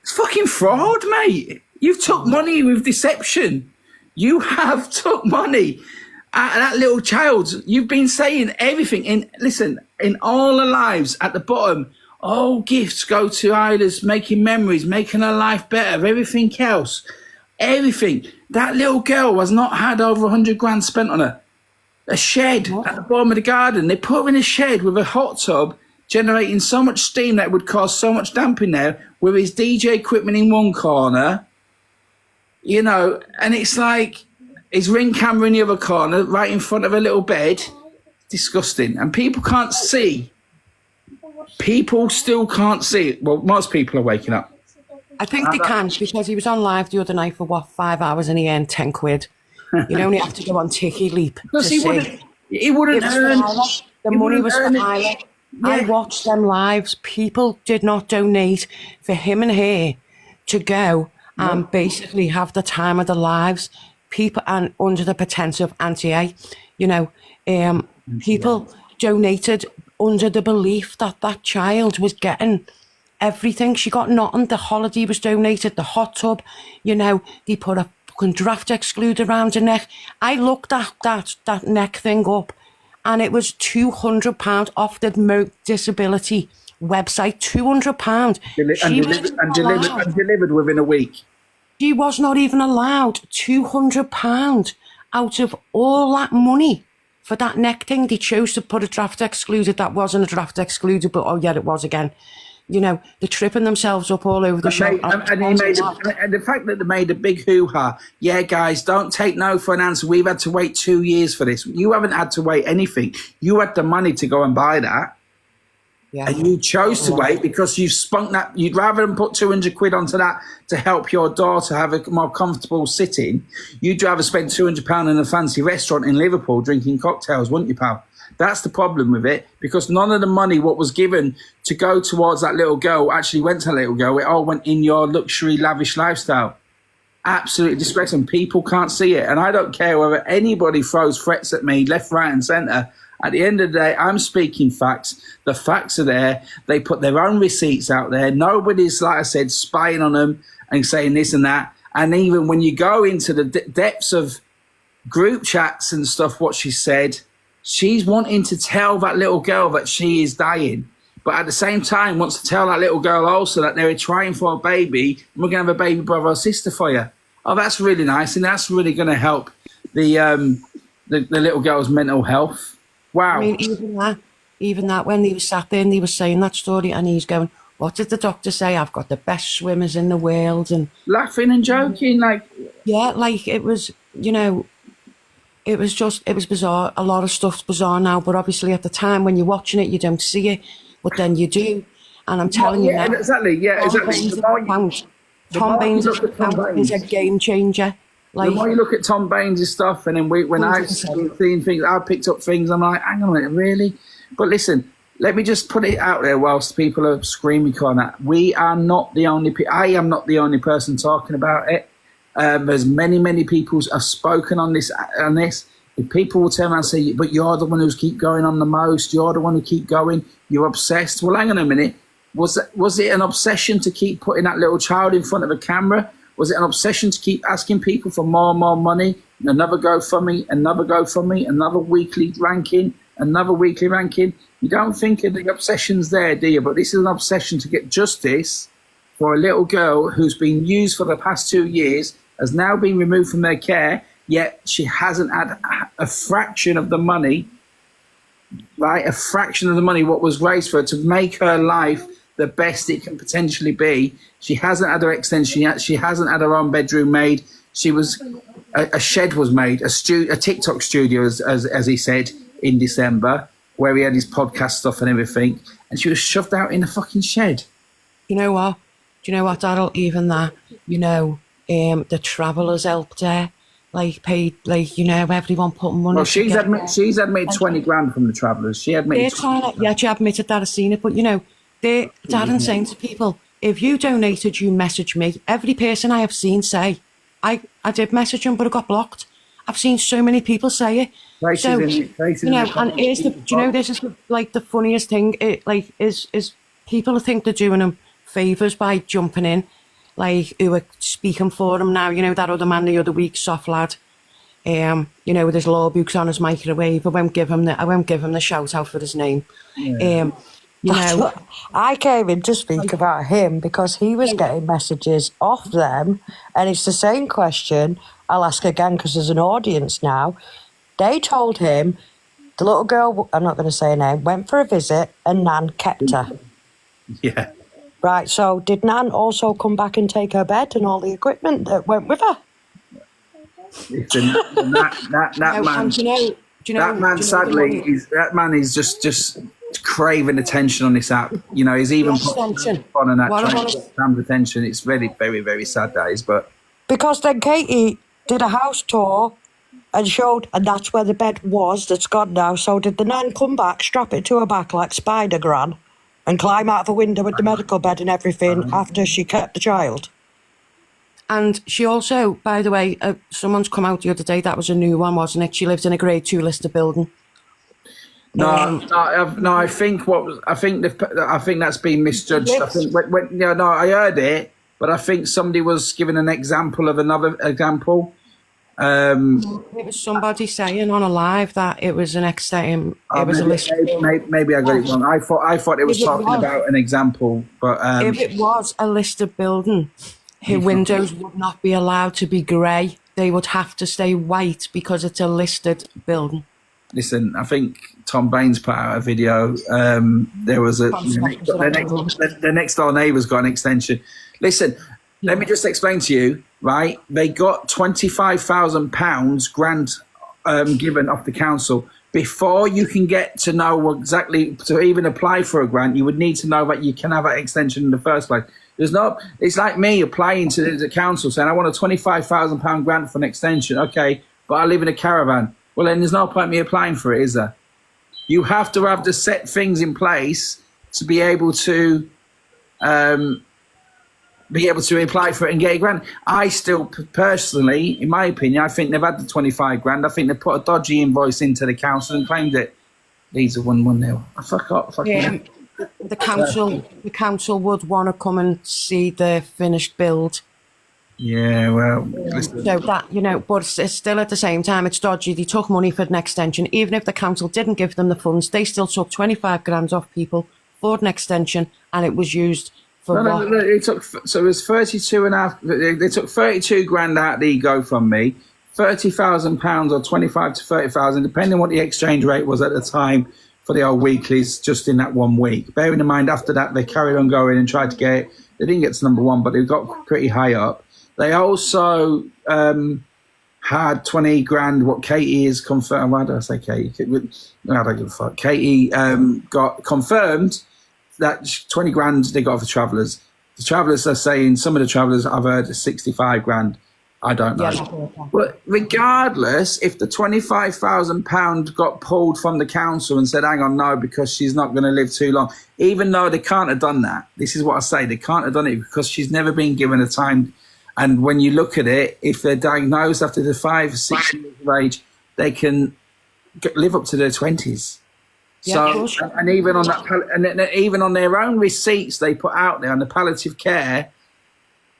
It's fucking fraud, mate. You've took money with deception. You have took money. That little child, you've been saying everything. In all our lives at the bottom, all gifts go to Isla's, making memories, making her life better, everything else. Everything. That little girl has not had over 100 grand spent on her. A shed at the bottom of the garden. They put her in a shed with a hot tub, generating so much steam that would cause so much damp in there, with his DJ equipment in one corner, and it's like his ring camera in the other corner, right in front of a little bed. Disgusting. And people can't see. People still can't see it. Well, most people are waking up. I think they can, because he was on live the other night for 5 hours and he earned 10 quid. You only have to go on Ticky Leap to see. He wouldn't earn. The money was for Isla. Yeah. I watched them lives. People did not donate for him and her to go and basically have the time of their lives. People, and under the pretense of anti-A, people donated under the belief that that child was getting everything. She got nothing. The holiday was donated, the hot tub, they put a fucking draft excluder around her neck. I looked at that neck thing up, and it was £200 off the disability website. £200. Delivered within a week. She was not even allowed £200 out of all that money for that neck thing. They chose to put a draft excluder that wasn't a draft excluder, but oh yeah, it was again. They're tripping themselves up all over the show. And the fact that they made a big hoo-ha. Yeah, guys, don't take no for an answer. We've had to wait 2 years for this. You haven't had to wait anything. You had the money to go and buy that. Yeah. And you chose to wait because you've spunked that. You'd rather than put 200 quid onto that to help your daughter have a more comfortable sitting. You'd rather spend £200 in a fancy restaurant in Liverpool drinking cocktails, wouldn't you, pal? That's the problem with it, because none of the money what was given to go towards that little girl actually went to that little girl. It all went in your luxury, lavish lifestyle. Absolutely disgraceful. People can't see it. And I don't care whether anybody throws threats at me left, right and centre. At the end of the day, I'm speaking facts. The facts are there. They put their own receipts out there. Nobody's, like I said, spying on them and saying this and that. And even when you go into the depths of group chats and stuff, what she said, she's wanting to tell that little girl that she is dying. But at the same time, wants to tell that little girl also that they're trying for a baby and we're going to have a baby brother or sister for you. Oh, that's really nice. And that's really going to help the little girl's mental health. Wow. I mean, even that when he was sat there and he was saying that story and he's going, what did the doctor say? I've got the best swimmers in the world. And laughing and joking. It was, it was bizarre. A lot of stuff's bizarre now, but obviously at the time when you're watching it, you don't see it, but then you do. And I'm telling you now, exactly. Yeah, exactly. Tom Baines' account is a game changer. The more you look at Tom Baines' stuff, and then when I've 100%. seen things, I've picked up things, I'm like, hang on a minute, really? But listen, let me just put it out there whilst people are screaming on that. We are not the only I am not the only person talking about it. There's many people have spoken on this. If people will turn around and say, but you're the one who's keep going on the most, you're the one who keep going, you're obsessed. Well, hang on a minute. Was it an obsession to keep putting that little child in front of a camera? Was it an obsession to keep asking people for more and more money? Another GoFundMe, another weekly ranking, another weekly ranking. You don't think of the obsessions there, do you? But this is an obsession to get justice for a little girl who's been used for the past 2 years, has now been removed from their care, yet she hasn't had a fraction of the money, right? A fraction of the money what was raised for her to make her life the best it can potentially be. She hasn't had her extension yet. She hasn't had her own bedroom made. She was a shed was made, a TikTok studio, as he said in December, where he had his podcast stuff and everything, and she was shoved out in a fucking shed. You know what? Do you know what, Daryl? Even that, the travellers helped her, paid, everyone putting money. Well, she's admitted 20 grand from the travellers. She admitted. She admitted that. I've seen it, but Darren saying to people, if you donated, you message me. Every person I have seen say, I did message him, but I got blocked. I've seen so many people say it. And here's this is the funniest thing. Is people think they're doing them favours by jumping in, who are speaking for them now. That other man the other week, soft lad, with his law books on his microwave. I won't give him the shout out for his name. Yeah. I came in to speak about him because he was getting messages off them, and it's the same question. I'll ask again because there's an audience now. They told him the little girl, I'm not going to say her name, went for a visit and Nan kept her. Yeah. Right, so did Nan also come back and take her bed and all the equipment that went with her? That man is just craving attention on this app. He's even put on an app attention. It's very, very, very sad, that is. But because then Katie did a house tour and showed, and that's where the bed was that's gone now. So did the Nan come back, strap it to her back like Spider-Gran, and climb out of a window with the medical bed and everything after she kept the child? And she also, by the way, someone's come out the other day, that was a new one, wasn't it? She lives in a grade 2 listed building. I think that's been misjudged. I think I heard it, but I think somebody was giving an example of another example. It was somebody saying on a live that it was an extent. It was a list. Maybe I got it wrong. I thought it was talking about an example, but if it was a listed building, her windows would not be allowed to be grey. They would have to stay white because it's a listed building. Listen, I think Tom Baines put out a video. There was the next door neighbour's got an extension. Listen, let me just explain to you, right? They got £25,000 grant given off the council. Before you can get to know exactly, to even apply for a grant, you would need to know that you can have that extension in the first place. It's like me applying to the council saying, I want a £25,000 grant for an extension. Okay, but I live in a caravan. Well, then there's no point me applying for it, is there? You have to have the set things in place to be able to apply for it and get a grant. I still personally, in my opinion, I think they've had the 25 grand. I think they put a dodgy invoice into the council and claimed it. These are 1-1-0. The council would want to come and see the finished build. Yeah, well, so that, but it's still at the same time, it's dodgy. They took money for an extension. Even if the council didn't give them the funds, they still took 25 grand off people for an extension, and it was used for what? No, it was 32 and a half. They took 32 grand out of the GoFundMe, £30,000 or 25 to 30,000, depending on what the exchange rate was at the time for the old weeklies, just in that 1 week. Bearing in mind, after that, they carried on going and tried to get it. They didn't get to number 1, but they got pretty high up. They also had 20 grand, what Katie is confirmed. Why did I say Katie? I don't give a fuck. Katie got confirmed that 20 grand they got for travellers. The travellers are saying, some of the travellers I've heard is 65 grand. I don't know. Yeah. But regardless, if the £25,000 got pulled from the council and said, hang on, no, because she's not going to live too long, even though they can't have done that, this is what I say, they can't have done it because she's never been given a time. And when you look at it, if they're diagnosed after the 5 or 6 years of age, they can live up to their 20s. Yeah, So, and even on that, and even on their own receipts they put out there on the palliative care,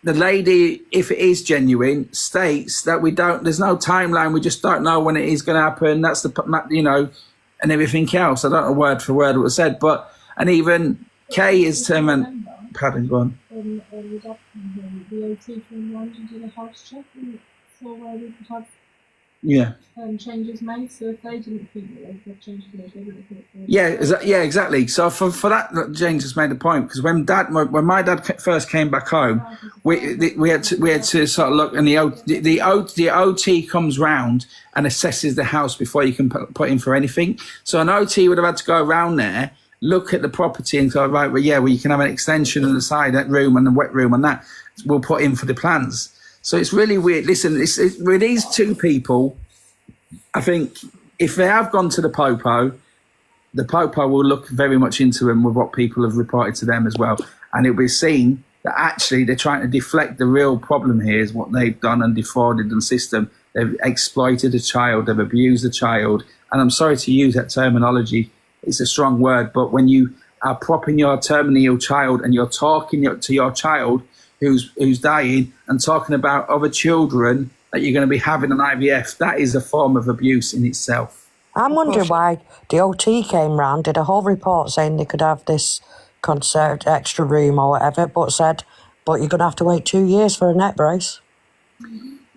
the lady, if it is genuine, states that there's no timeline. We just don't know when it is going to happen. That's and everything else. I don't know word for word what was said, and even Kay is terming. Pardon, go on. The OT from London did a house check and saw where we could have changes made. So if they didn't think that they could have changes made, they wouldn't think. Yeah, exactly. So for that, James just made a point, because when my dad first came back home, we had to sort of look, and the OT comes round and assesses the house before you can put in for anything. So an OT would have had to go around there, look at the property and go, right, well, you can have an extension on the side, that room and the wet room, and that we'll put in for the plans. So it's really weird. Listen, with these two people, I think if they have gone to the Popo will look very much into them with what people have reported to them as well. And it'll be seen that actually they're trying to deflect the real problem here is what they've done and defrauded the system. They've exploited a child, they've abused a child. And I'm sorry to use that terminology, it's a strong word, but when you are propping your terminally ill child and you're talking to your child who's dying and talking about other children that you're going to be having an IVF, that is a form of abuse in itself. I'm wondering why the OT came round, did a whole report saying they could have this conserved extra room or whatever, but you're going to have to wait 2 years for a neck brace.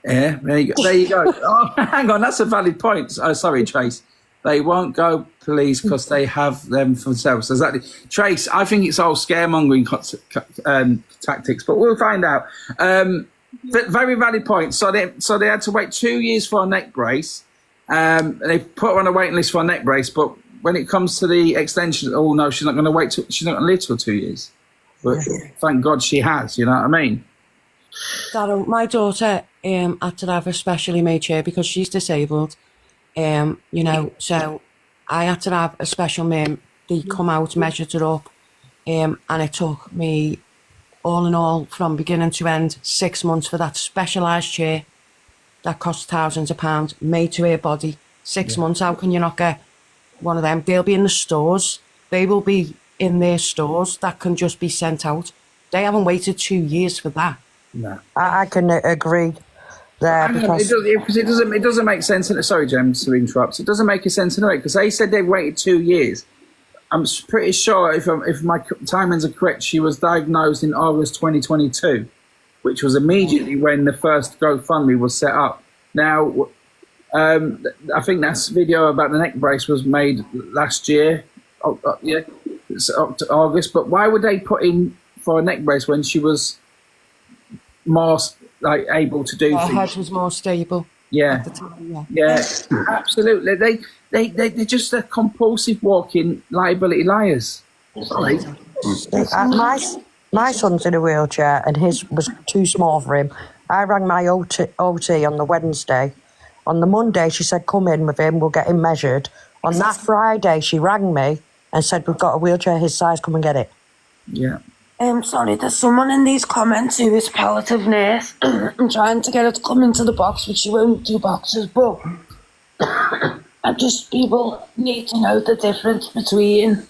Yeah, there you go. Oh, hang on, that's a valid point. Oh, sorry, Trace. They won't go police because they have them for themselves. Exactly. Trace, I think it's all scaremongering tactics, but we'll find out. Very valid point. So they had to wait 2 years for a neck brace. They put her on a waiting list for a neck brace, but when it comes to the extension, oh no, she's not going to wait. She's not going to live till 2 years. But thank God she has. You know what I mean? Darren, my daughter had to have a specially made chair because she's disabled. So I had to have a special man. They come out, measured it up, and it took me, all in all, from beginning to end, 6 months for that specialised chair that costs thousands of pounds, made to her body. 6 months, how can you not get one of them? They'll be in the stores. They will be in their stores. That can just be sent out. They haven't waited 2 years for that. No. I can agree there, because it doesn't make sense. Sorry, James, to interrupt. It doesn't make a sense in a way, because they said they've waited 2 years. I'm pretty sure, if my timings are correct, she was diagnosed in August 2022, which was immediately when the first GoFundMe was set up. Now, I think that video about the neck brace was made last year. It's up to August. But why would they put in for a neck brace when she was more able to do Her things? head was more stable. Yeah. At the time, Yeah, absolutely. They're just a compulsive walking liability liars. Sorry. my son's in a wheelchair and his was too small for him. I rang my OT on the Wednesday. On the Monday, she said, come in with him, we'll get him measured. On that Friday, she rang me and said, we've got a wheelchair his size, come and get it. Yeah. Sorry, there's someone in these comments who is palliative nurse. I'm trying to get her to come into the box, but she won't do boxes, but people need to know the difference between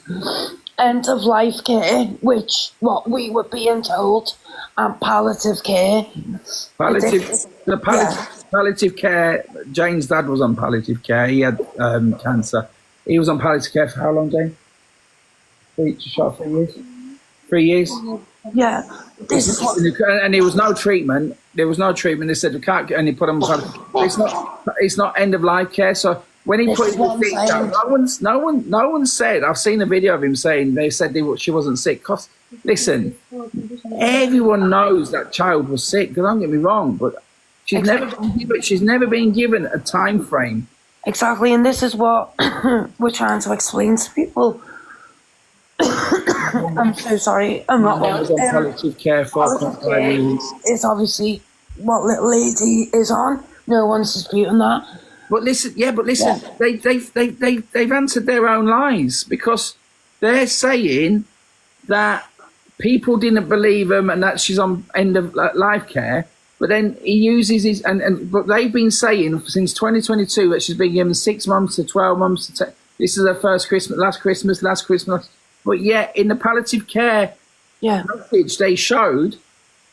end of life care, which what we were being told, and palliative care. Palliative care. Jane's dad was on palliative care. He had cancer. He was on palliative care for how long, Jane? 3 years. 3 years. Yeah. This is what... And there was no treatment. They said we can't. And he put him on. It's not end of life care. So when he put his feet down, no one said. I've seen a video of him saying they said she wasn't sick. Cause listen, everyone knows that child was sick. Don't get me wrong, but she's never been given a time frame. Exactly, and this is what we're trying to explain to people. I'm so sorry. I'm not. I was on palliative care for Palliative care is obviously what little lady is on. No one's disputing that. But listen, they've answered their own lies, because they're saying that people didn't believe him and that she's on end of life care. But then he uses his but they've been saying since 2022 that she's been given 6 months to 12 months to this is her first Christmas, last Christmas. But yet in the palliative care message they showed,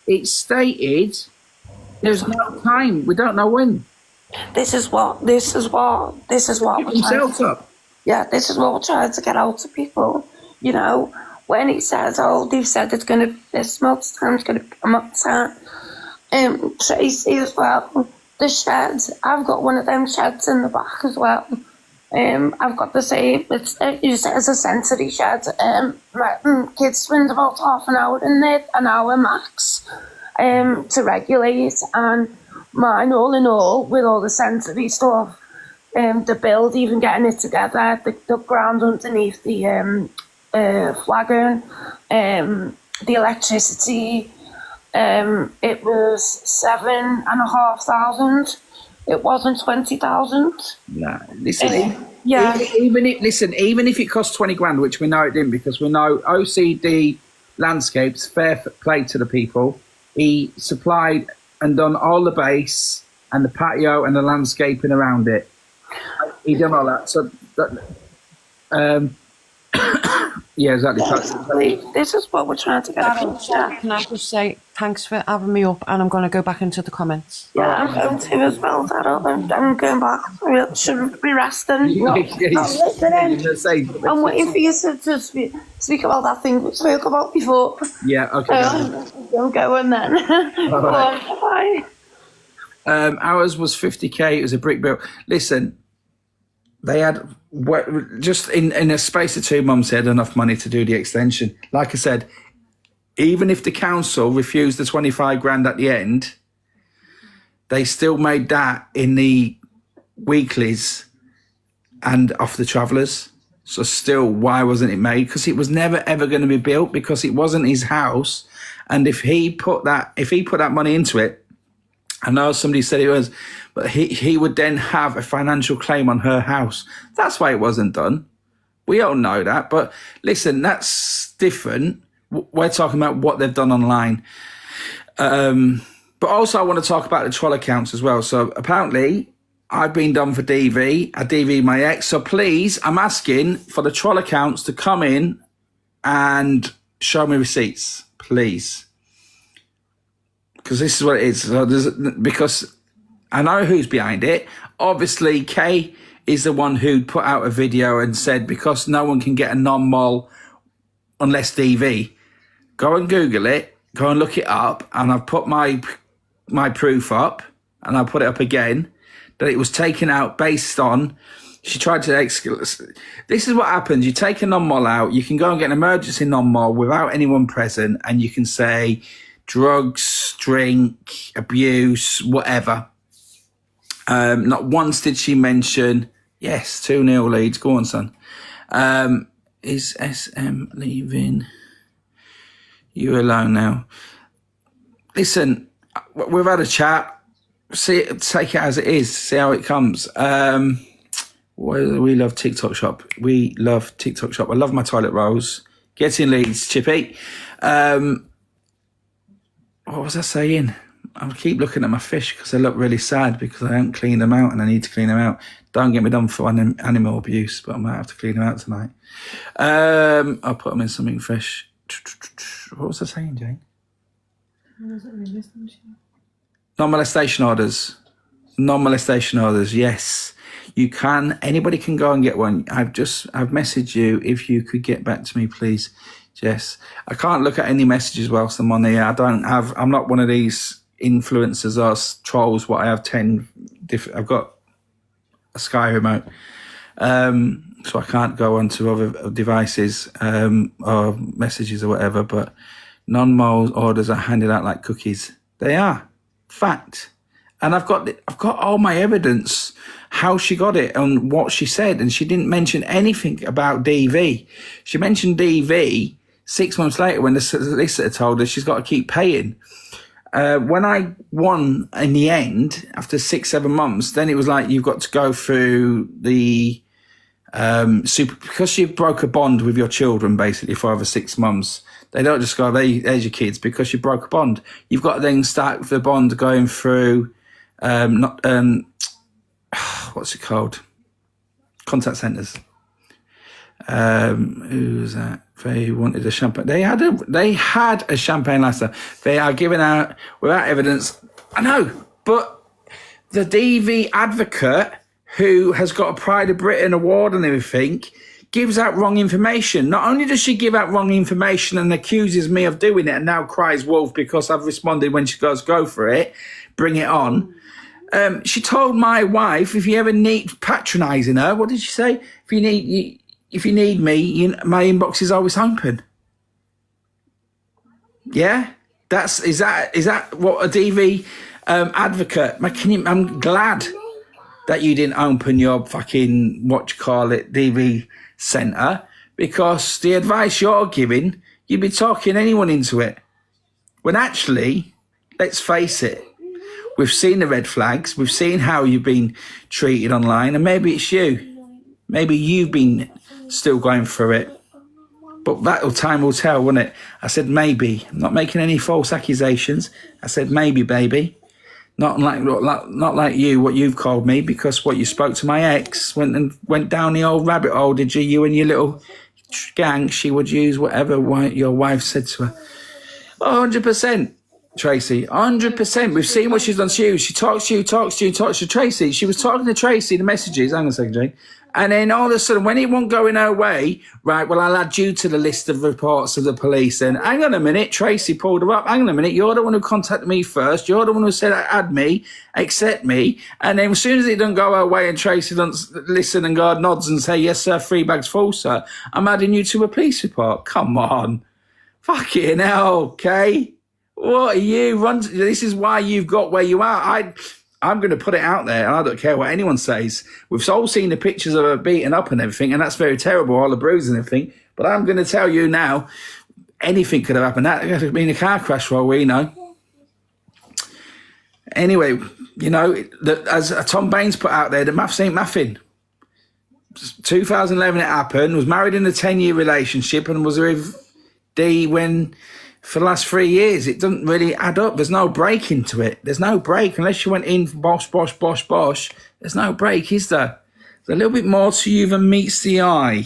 it stated there's no time. We don't know when. This is what we're trying to, this is what we're trying to get out to people. You know, when he says, "Oh, they've said it's going to this much time, it's going to come up time." Tracy as well. The shed. I've got one of them sheds in the back as well. I've got the same. It's used as a sensory shed. Kids spend about half an hour in there, an hour max, to regulate. And mine, all in all, with all the sensory stuff, the build, even getting it together, the ground underneath the flagon, the electricity, it was 7,500. It wasn't 20,000. No, listen. Even if it cost 20 grand, which we know it didn't, because we know OCD Landscapes, fair play to the people. He supplied and done all the base and the patio and the landscaping around it. He done all that. So, yeah, exactly. This is what we're trying to get. Can I just say thanks for having me up, and I'm going to go back into the comments. Yeah, I'm going to as well, Daryl. I'm going back. I should be resting. I'm waiting for you to speak about that thing we spoke about before. Yeah, okay. I'm going then. Bye. Ours was 50k. It was a brick build. Listen, they had just in a space of 2 months, they had enough money to do the extension. Like I said, even if the council refused the 25 grand at the end, they still made that in the weeklies and off the travellers. So still, why wasn't it made? Because it was never ever going to be built, because it wasn't his house. And if he put that money into it, I know somebody said it was, but he would then have a financial claim on her house. That's why it wasn't done. We all know that. But listen, that's different. We're talking about what they've done online. But also I want to talk about the troll accounts as well. So apparently I've been done for DV. I DV my ex. So please, I'm asking for the troll accounts to come in and show me receipts, please. Because this is what it is. So because I know who's behind it. Obviously, Kay is the one who put out a video and said, because no one can get a non-mol unless DV. Go and Google it. Go and look it up. And I've put my proof up, and I'll put it up again, that it was taken out based on, she tried to excuse. This is what happens. You take a non-mol out. You can go and get an emergency non-mol without anyone present, and you can say drugs, drink, abuse, whatever. Not once did she mention, yes, 2-0 leads. Go on, son. Is SM leaving you alone now? Listen, we've had a chat. Take it as it is. See how it comes. We love TikTok shop. We love TikTok shop. I love my toilet rolls. Getting leads, Chippy. What was I saying? I keep looking at my fish because they look really sad because I haven't cleaned them out, and I need to clean them out. Don't get me done for animal abuse, but I might have to clean them out tonight. I'll put them in something fresh. What was I saying, Jane? Non-molestation orders. Non-molestation orders, yes. You can, anybody can go and get one. I've messaged you. If you could get back to me, please, Jess. I can't look at any messages whilst I'm on here. I'm not one of these influencers or trolls. What I have 10 different, I've got a Sky remote. So I can't go onto other devices or messages or whatever, but non-mole orders are handed out like cookies. They are. Fact. And I've got all my evidence, how she got it and what she said, and she didn't mention anything about DV. She mentioned DV 6 months later, when the solicitor told her she's got to keep paying. When I won in the end, after 6-7 months, then it was like, you've got to go through the because you broke a bond with your children, basically, for over 6 months. They don't just go, there's your kids, because you broke a bond. You've got to then start the bond going through, what's it called? Contact centres. Who was that? They wanted a champagne. They had a champagne latte. They are giving out without evidence. I know, but the DV advocate, who has got a Pride of Britain award and everything, gives out wrong information. Not only does she give out wrong information and accuses me of doing it and now cries wolf because I've responded when she goes, go for it, bring it on. She told my wife, if you ever need, patronising her, what did she say? If you need me, my inbox is always open. Yeah? Is that what a DV advocate? I'm glad that you didn't open your fucking, DV centre, because the advice you're giving, you'd be talking anyone into it. When actually, let's face it, we've seen the red flags, we've seen how you've been treated online, and maybe it's you. Maybe you've been still going through it. But time will tell, won't it? I said maybe. I'm not making any false accusations. I said maybe, baby. Not like you, what you've called me, because what you spoke to my ex went down the old rabbit hole, did you? You and your little gang, she would use whatever your wife said to her. 100%, Tracy, 100%. We've seen what she's done to you. She talks to Tracy. She was talking to Tracy, the messages, hang on a second, Jane. And then all of a sudden, when it wasn't going her way, right, well, I'll add you to the list of reports of the police. And hang on a minute, Tracy pulled her up. Hang on a minute, you're the one who contacted me first. You're the one who said, add me, accept me. And then as soon as it doesn't go her way and Tracy doesn't listen and God nods and say, yes, sir, 3 bags full, sir, I'm adding you to a police report. Come on. Fucking hell, okay? What are you? This is why you've got where you are. I'm going to put it out there, and I don't care what anyone says. We've all seen the pictures of her beaten up and everything, and that's very terrible, all the bruises and everything. But I'm going to tell you now, anything could have happened. That could have been a car crash for all we know. Anyway, as Tom Baines put out there, the maths ain't mathing. 2011 it happened, was married in a 10-year relationship and was with D for the last 3 years. It doesn't really add up. There's no break into it. There's no break. Unless you went in bosh, bosh, bosh, bosh, there's no break, is there? There's a little bit more to you than meets the eye,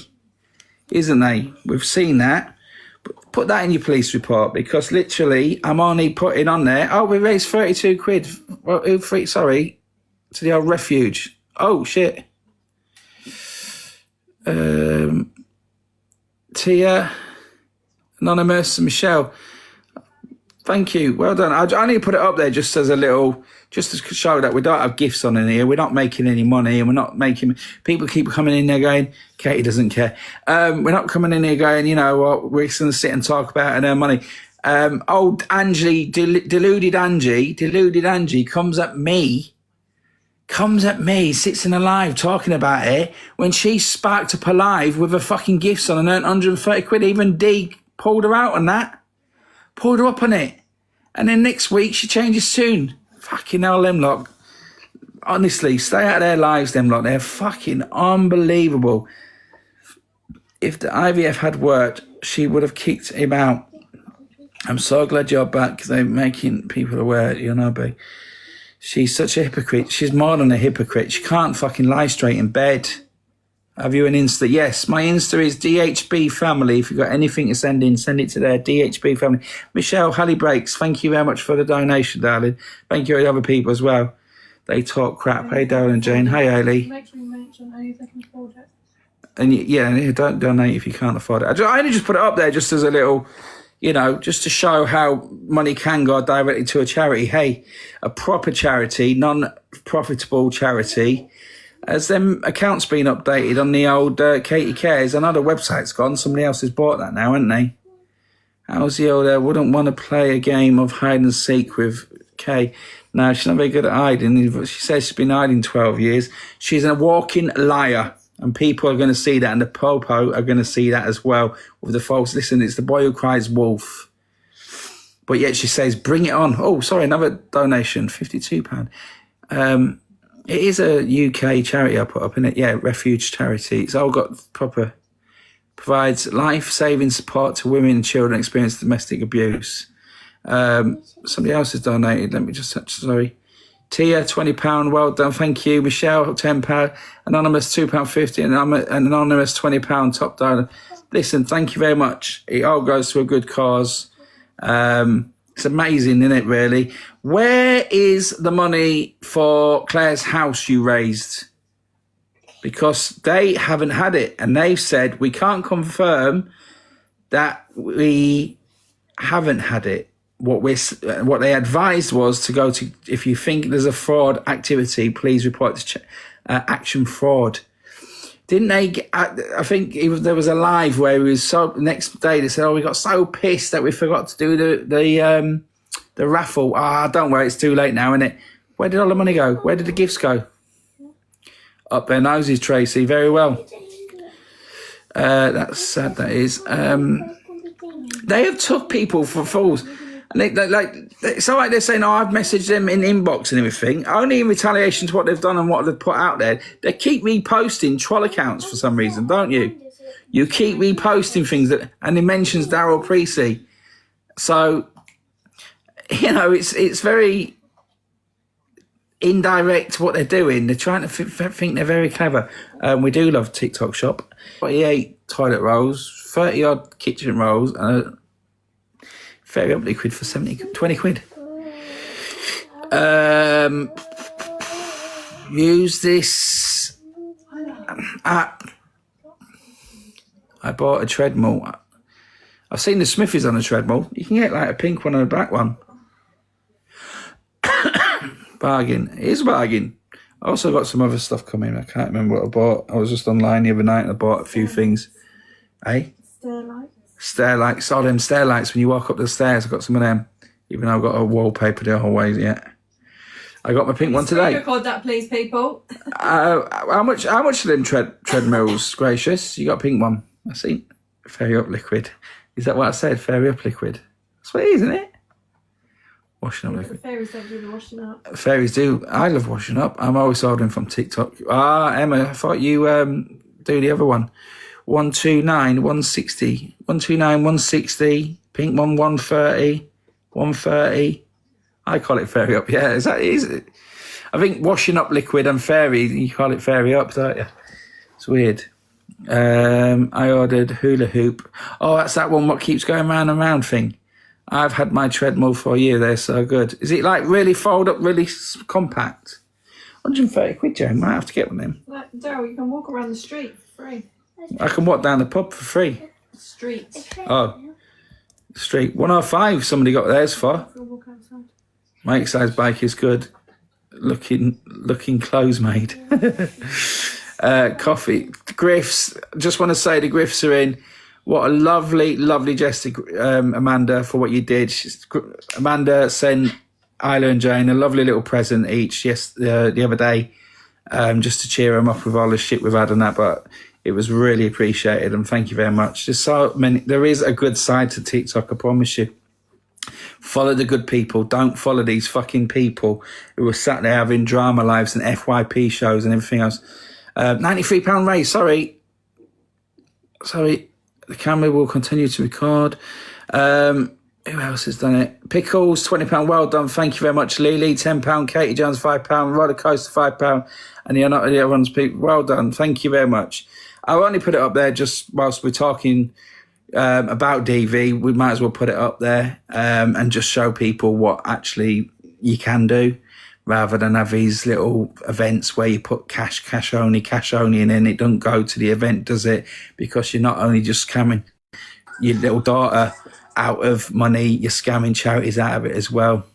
isn't there? We've seen that. But put that in your police report, because literally I'm only putting on there, oh, we raised 32 quid. Well, to the old refuge. Oh, shit. Tia, Anonymous, and Michelle, thank you. Well done. I need to put it up there just as a little, just to show that we don't have gifts on in here. We're not making any money, and we're not making, people keep coming in there going, Katie doesn't care. We're not coming in here going, what, we're just going to sit and talk about and earn money. Old Angie, deluded Angie comes at me, sits in a live talking about it when she sparked up a live with her fucking gifts on and earned 130 quid. Even D pulled her out on that. Pulled her up on it. And then next week she changes tune. Fucking hell, them lot. Honestly, stay out of their lives, them lot. They're fucking unbelievable. If the IVF had worked, she would have kicked him out. I'm so glad you're back. They're making people aware, babe. She's such a hypocrite. She's more than a hypocrite. She can't fucking lie straight in bed. Have you an Insta? Yes, my Insta is DHB Family. If you've got anything to send in, send it to there, DHB Family. Michelle, Halley Breaks, thank you very much for the donation, darling. Thank you to other people as well. They talk crap. Hey, Darren and Jane. Hey, Hayley. Make sure you mention only if they can afford it. And don't donate if you can't afford it. I only just put it up there just as a little, just to show how money can go directly to a charity. Hey, a proper charity, non-profitable charity. Has them accounts been updated on the old Katie Cares? I know the website's gone. Somebody else has bought that now, hasn't they? How's the old wouldn't want to play a game of hide and seek with Kay? No, she's not very good at hiding. She says she's been hiding 12 years. She's a walking liar. And people are going to see that, and the popo are going to see that as well with the false. Listen, it's the boy who cries wolf. But yet she says, bring it on. Oh, sorry, another donation, £52. It is a UK charity I put up, isn't it? Yeah, refuge charity. It's all got proper, provides life-saving support to women and children experiencing domestic abuse. Somebody else has donated. Let me just, sorry. Tia, £20, well done, thank you. Michelle, £10. Anonymous, £2.50. And Anonymous, £20, top donor. Listen, thank you very much. It all goes to a good cause. It's amazing, isn't it, really? Where is the money for Claire's house you raised? Because they haven't had it, and they've said we can't confirm that we haven't had it. What they advised was to go to, if you think there's a fraud activity, please report to Action Fraud. Didn't they get, I think there was a live where he was so, next day they said, oh, we got so pissed that we forgot to do the raffle. Don't worry, it's too late now, isn't it? Where did all the money go? Where did the gifts go? Up their noses, Tracy, very well. That's sad, that is. They have took people for fools. And it's all right, they're saying, oh, I've messaged them in inbox and everything, only in retaliation to what they've done and what they've put out there. They keep reposting troll accounts for some reason, don't you? You keep reposting things and it mentions Daryl Precy. So, you know, it's very indirect what they're doing. They're trying to think they're very clever. We do love TikTok Shop. 48 toilet rolls, 30 odd kitchen rolls, and a Fairy Up liquid for 20 quid. Use this app. I bought a treadmill. I've seen the Smithies on a treadmill. You can get like a pink one and a black one. Bargain. It is a bargain. I also got some other stuff coming. I can't remember what I bought. I was just online the other night and I bought a few things. Eh? Stairlights. Saw them stairlights when you walk up the stairs. I got some of them. Even though I've got a wallpaper the whole way yet. I got my pink one today. Record that, please, people. How much are them treadmills, Gracious? You got a pink one. I see. Fairy Up liquid. Is that what I said? Fairy Up liquid. That's what it is, isn't it? Washing up liquid. Fairies don't do the washing up. Fairies do. I love washing up. I'm always ordering from TikTok. Emma, I thought you do the other one. 129, 160. 129, 160. Pink one, 130. 130. I call it Fairy Up. Yeah, is it? I think washing up liquid and fairy, you call it Fairy Up, don't you? It's weird. I ordered hula hoop. Oh, that's that one what keeps going round and round thing. I've had my treadmill for a year. They're so good. Is it like really fold up, really compact? 130 quid, Joe. Might have to get one of them. Like, Daryl, you can walk around the street for free. I can walk down the pub for free. Street. Oh, street. 105 somebody got theirs for. My exercise bike is good. Looking clothes made. Coffee. Griffs. Just want to say the Griffs are in. What a lovely, lovely gesture, Amanda, for what you did. Amanda sent Isla and Jane a lovely little present each the other day, just to cheer them up with all the shit we've had and that, but it was really appreciated, and thank you very much. There's so many. There is a good side to TikTok, I promise you. Follow the good people. Don't follow these fucking people who are sat there having drama lives and FYP shows and everything else. £93 raise, sorry. The camera will continue to record. Who else has done it? Pickles, £20. Well done. Thank you very much, Lily. £10. Katie Jones, £5. Roller Coaster, £5. And the other ones, people. Well done. Thank you very much. I'll only put it up there just whilst we're talking about DV. We might as well put it up there and just show people what actually you can do, rather than have these little events where you put cash only, and then it doesn't go to the event, does it? Because you're not only just scamming your little daughter out of money, you're scamming charities out of it as well.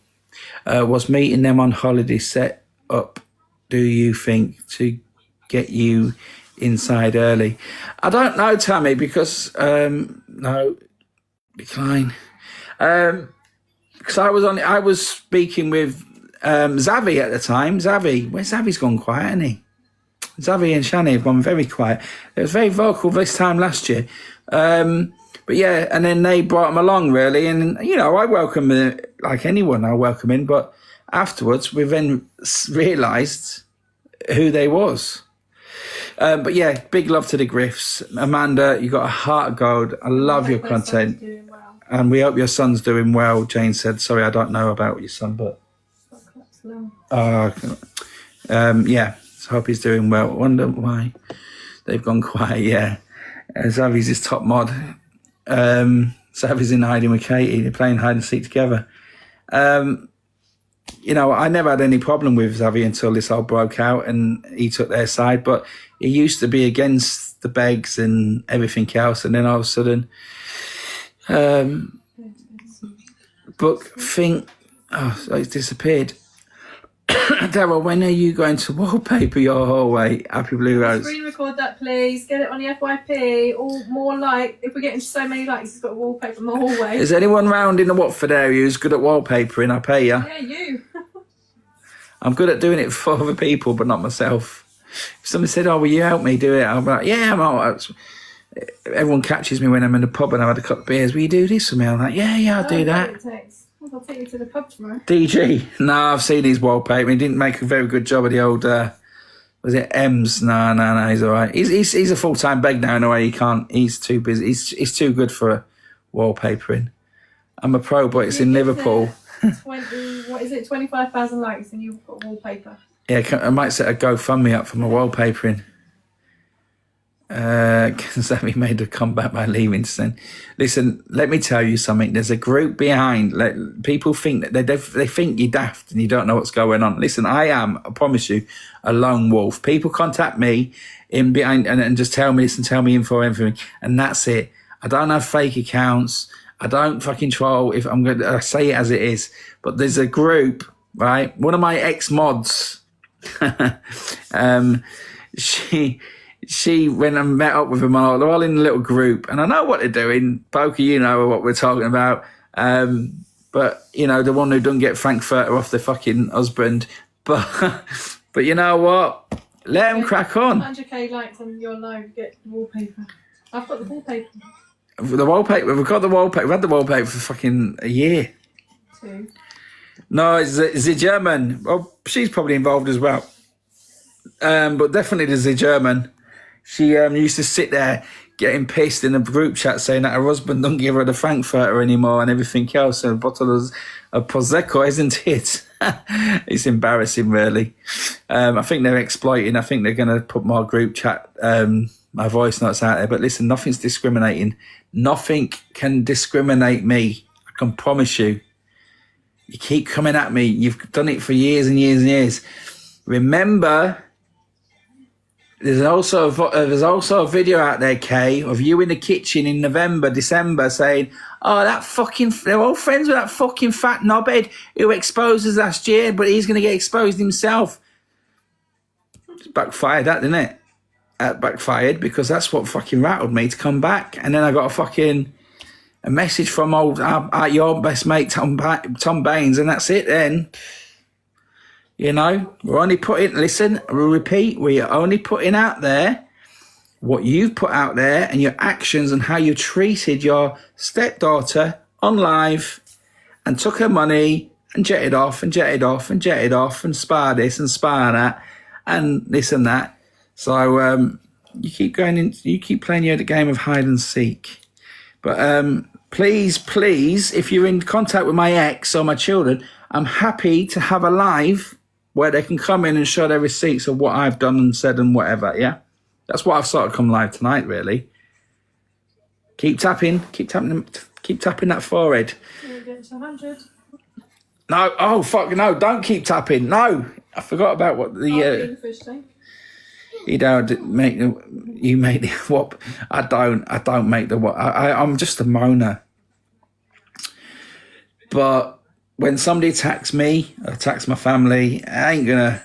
Was meeting them on holiday set up, do you think, to get you inside early? I don't know, Tammy, because, no, decline. Because I was speaking with Zavi at the time. Zavi, where's Zavi's gone quiet, isn't he? Xavi and Shani have gone very quiet. It was very vocal this time last year. But yeah, and then they brought them along, really. And, you know, I welcome it like anyone I welcome in. But afterwards, we then realised who they was. But yeah, big love to the Griffs. Amanda, you got a heart of gold. I love your content. Well. And we hope your son's doing well, Jane said. Sorry, I don't know about your son, but... yeah, so I hope he's doing well. I wonder why they've gone quiet, yeah. Xavi's his top mod. Xavi's in hiding with Katie. They're playing hide and seek together. You know, I never had any problem with Xavi until this all broke out and he took their side. But he used to be against the Begs and everything else. And then all of a sudden, book thing, so it's disappeared. Daryl, when are you going to wallpaper your hallway? Happy Blue Rose. Screen record that, please. Get it on the FYP. Or more like, if we're getting so many likes, it's got a wallpaper in the hallway. Is anyone round in the Watford area who's good at wallpapering? I pay you. Yeah, you. I'm good at doing it for other people, but not myself. If somebody said, "Oh, will you help me do it?" I'm like, "Yeah, I'm all right." Everyone catches me when I'm in the pub and I've had a couple of beers. Will you do this for me? I'm like, "Yeah, I'll do that." I'll take you to the pub tomorrow. DG. No, I've seen his wallpaper. He didn't make a very good job of the old, was it M's? No, he's all right. He's a full-time beg now in a way. He can't, he's too busy. He's too good for wallpapering. I'm a pro, but it's in Liverpool. 25,000 likes and you've got wallpaper. Yeah, I might set a GoFundMe up for my wallpapering. Sammy made a comeback by leaving. Listen, let me tell you something. There's a group behind. People think that they think you're daft and you don't know what's going on. Listen, I promise you, a lone wolf. People contact me in behind and just tell me this and tell me info everything, and that's it. I don't have fake accounts. I don't fucking troll. If I'm going to say it as it is, but there's a group, right? One of my ex-mods, she when I met up with them, they're all in a little group, and I know what they're doing. Poker, you know what we're talking about. But you know, the one who doesn't get Frankfurter off the fucking husband. But you know what? Let them crack on. 100k likes on your live, get the wallpaper. I've got the wallpaper. The wallpaper. We've got the wallpaper. We've had the wallpaper for fucking a year. 2. No, it's the German. Well, she's probably involved as well. But definitely there's a German. She used to sit there getting pissed in a group chat saying that her husband don't give her the Frankfurter anymore and everything else, and a bottle of Prosecco, isn't it? It's embarrassing, really. I think they're exploiting. I think they're going to put more group chat, my voice notes out there. But listen, nothing's discriminating. Nothing can discriminate me. I can promise you. You keep coming at me. You've done it for years and years and years. Remember... There's also a video out there, Kay, of you in the kitchen in November, December saying, "Oh, they're all friends with that fucking fat knobhead who exposed us last year, but he's going to get exposed himself." It's backfired, that, didn't it? Backfired because that's what fucking rattled me to come back. And then I got a message from your best mate, Tom Baines, and that's it then. You know, we're only listen, we'll repeat, we're only putting out there what you've put out there and your actions and how you treated your stepdaughter on live and took her money and jetted off and jetted off and jetted off and spar this and spar that and this and that. So you keep going in, you keep playing the game of hide and seek. But please, if you're in contact with my ex or my children, I'm happy to have a live where they can come in and show their receipts of what I've done and said and whatever, yeah? That's why I've sort of come live tonight, really. Keep tapping that forehead. Get to 100. No, oh, fuck, no, don't keep tapping. No, I forgot about what the... fish tank. You don't make you make the what? I don't make the what. I'm just a moaner. But when somebody attacks me, attacks my family, it ain't gonna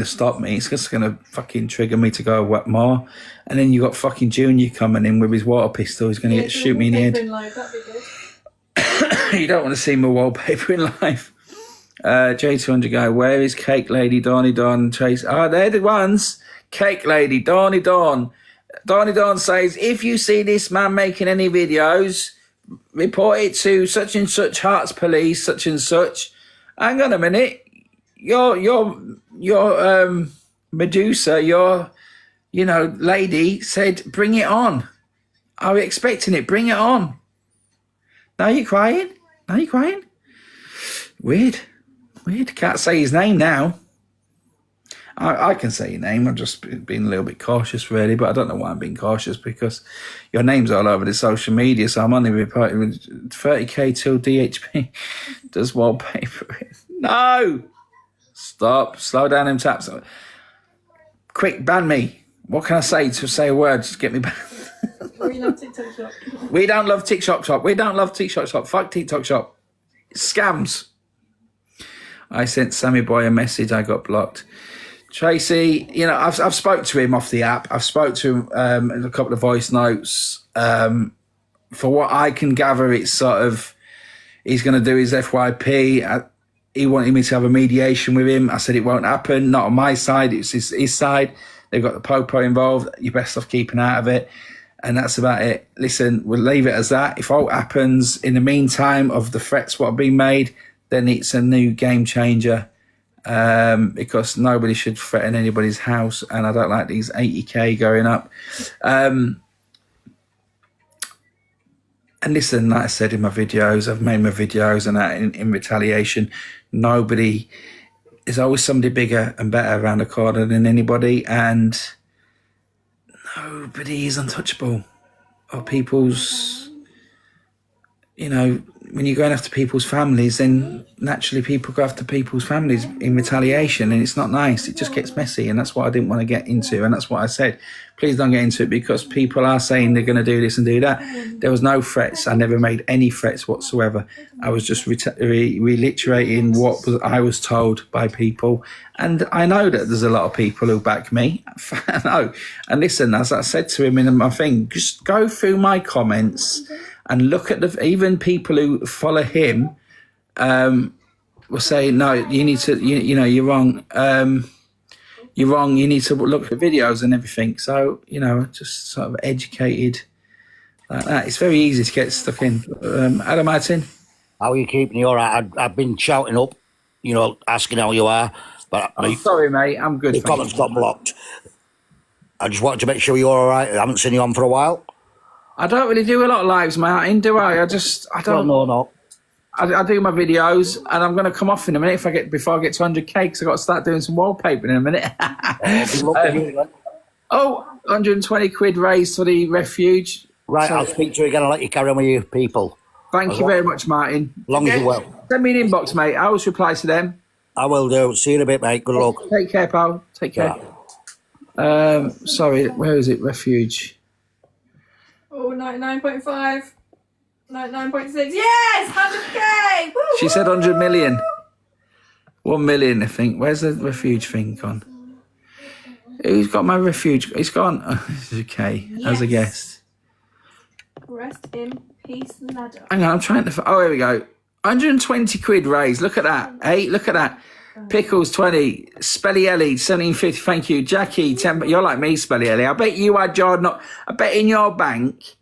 stop me. It's just gonna fucking trigger me to go what more. And then you got fucking Junior coming in with his water pistol. He's gonna shoot me in the head. Live, that'd be good. You don't want to see my wallpaper in live. J200 guy, where is Cake Lady, Donny Don, Chase? Oh, they're the ones. Cake Lady, Dawny Dawn. Dawny Dawn says, if you see this man making any videos, report it to such and such Hearts Police, such and such. Hang on a minute. Your Medusa, your, lady said, bring it on. Are we expecting it? Bring it on. Now you're crying? Weird. Can't say his name now. I can say your name. I'm just being a little bit cautious, really, but I don't know why I'm being cautious, because your name's all over the social media, so I'm only reporting with 30k till DHB does wallpaper. No! Stop. Slow down them taps. Quick, ban me. What can I say to say a word? Just get me back. We love TikTok Shop. We don't love TikTok Shop. We don't love TikTok Shop. Fuck TikTok Shop. Scams. I sent Sammy Boy a message. I got blocked. Tracy, I've spoke to him off the app. I've spoke to him in a couple of voice notes. For what I can gather, it's sort of, he's going to do his FYP. He wanted me to have a mediation with him. I said it won't happen. Not on my side. It's his side. They've got the Popo involved. You're best off keeping out of it. And that's about it. Listen, we'll leave it as that. If all happens in the meantime of the threats what have been made, then it's a new game changer. Because nobody should threaten anybody's house, and I don't like these 80k going up. And listen, like I said in my videos, I've made my videos and that in retaliation. There's always somebody bigger and better around the corner than anybody, and nobody is untouchable. Or people's, when you're going after people's families, then naturally people go after people's families in retaliation, and it's not nice. It just gets messy, and that's what I didn't want to get into, and that's what I said. Please don't get into it, because people are saying they're going to do this and do that. There was no threats. I never made any threats whatsoever. I was just reiterating what I was told by people, and I know that there's a lot of people who back me. I know. And listen, as I said to him in my thing, just go through my comments and look at even people who follow him will say, no, you need to, you're wrong. You're wrong. You need to look at videos and everything. So, just sort of educated like that. It's very easy to get stuck in. Adam Martin? How are you keeping? You all right? I've been shouting up, asking how you are. But sorry, mate. I'm good. The comments got blocked. I just wanted to make sure you're all right. I haven't seen you on for a while. I don't really do a lot of lives, Martin, do I? I don't. Well, no. I do my videos, and I'm going to come off in a minute before I get to 100k, because I've got to start doing some wallpaper in a minute. 120 quid raised for the refuge. Right, so, I'll speak to you again. I'll let you carry on with your people. Thank you very much, Martin. As long as you're well. Send me an inbox, mate. I always reply to them. I will do. See you in a bit, mate. Good luck. Take care, pal. Take care. Yeah. Sorry, where is it? Refuge. Oh, 99.5. 99.6. Yes! 100k! Woo, she said 100 million. 1 million, I think. Where's the refuge thing gone? Who's got my refuge? It's gone. Okay, yes. As a guest. Rest in peace, ladder. Hang on, I'm trying to... Oh, here we go. 120 quid raised. Look at that. Hey, look at that. Pickles 20, Spellielli 1750. Thank you, Jackie 10. You're like me, Spellielli. I bet you had Jordan. I bet in your bank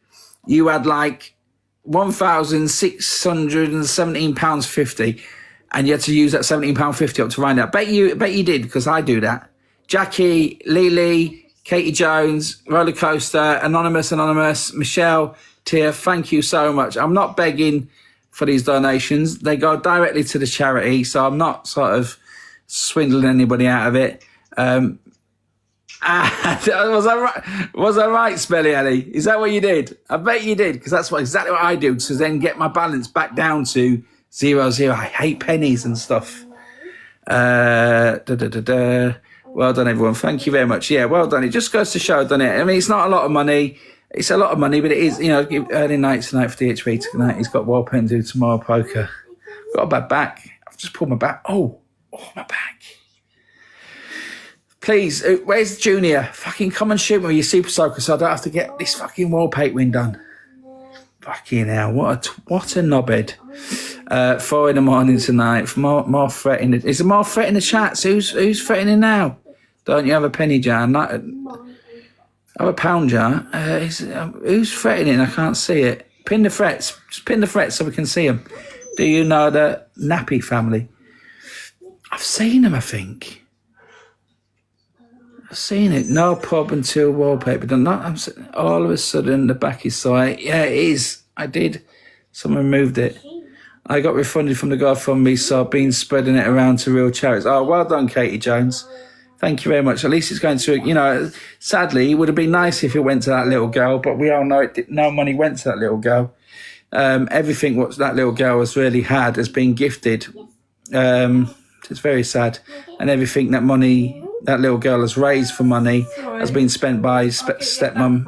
you had like £1,617.50, and you had to use that £17.50 up to round up. Bet you did, because I do that. Jackie, Lily, Katie Jones, Roller Coaster, Anonymous, Michelle, Tia. Thank you so much. I'm not begging for these donations. They go directly to the charity, so I'm not sort of swindling anybody out of it. Was I right, Spellielli? Is that what you did? I bet you did, because that's exactly what I do, to then get my balance back down to 0. I hate pennies and stuff. Well done, everyone. Thank you very much. Yeah, well done. It just goes to show, doesn't it? I mean, it's not a lot of money. It's a lot of money, but it is, early night tonight for DHB tonight. He's got wallpaper to do tomorrow, poker. Got a bad back. I've just pulled my back. Oh, my back. Please, where's Junior? Fucking come and shoot me with your super soaker, so I don't have to get this fucking wallpapering done. Fucking hell, what a knobhead. 4 a.m. tonight. More threat in the... Is there more threat in the chats? Who's threatening now? Don't you have a penny jar? Have a pound jar. Who's threatening? I can't see it. Pin the threats. Just pin the threats so we can see them. Do you know the Nappy family? I've seen them, I think. I've seen it. No pub until wallpaper. All of a sudden, the back is sore. Yeah, it is. I did. Someone removed it. I got refunded from the GoFundMe, so I've been spreading it around to real charities. Oh, well done, Katie Jones. Thank you very much. At least it's going to, sadly, it would have been nice if it went to that little girl, but we all know no money went to that little girl. Everything what that little girl has really had has been gifted. It's very sad. And everything that little girl has raised for money has been spent by stepmom.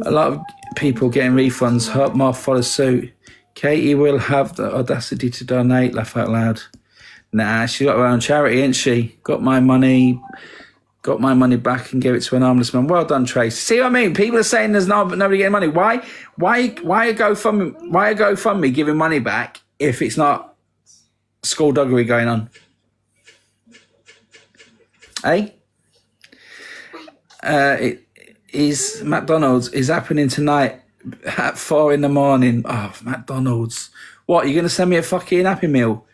A lot of people getting refunds. Hope more follow suit. Katie will have the audacity to donate. Laugh out loud. Nah, she got her own charity, ain't she? Got my money back and gave it to an homeless man. Well done, Trace. See what I mean? People are saying there's nobody getting money. Why a GoFundMe giving money back if it's not skullduggery going on? It is McDonald's is happening tonight at 4 a.m. Oh, McDonald's. What, you're going to send me a fucking Happy Meal?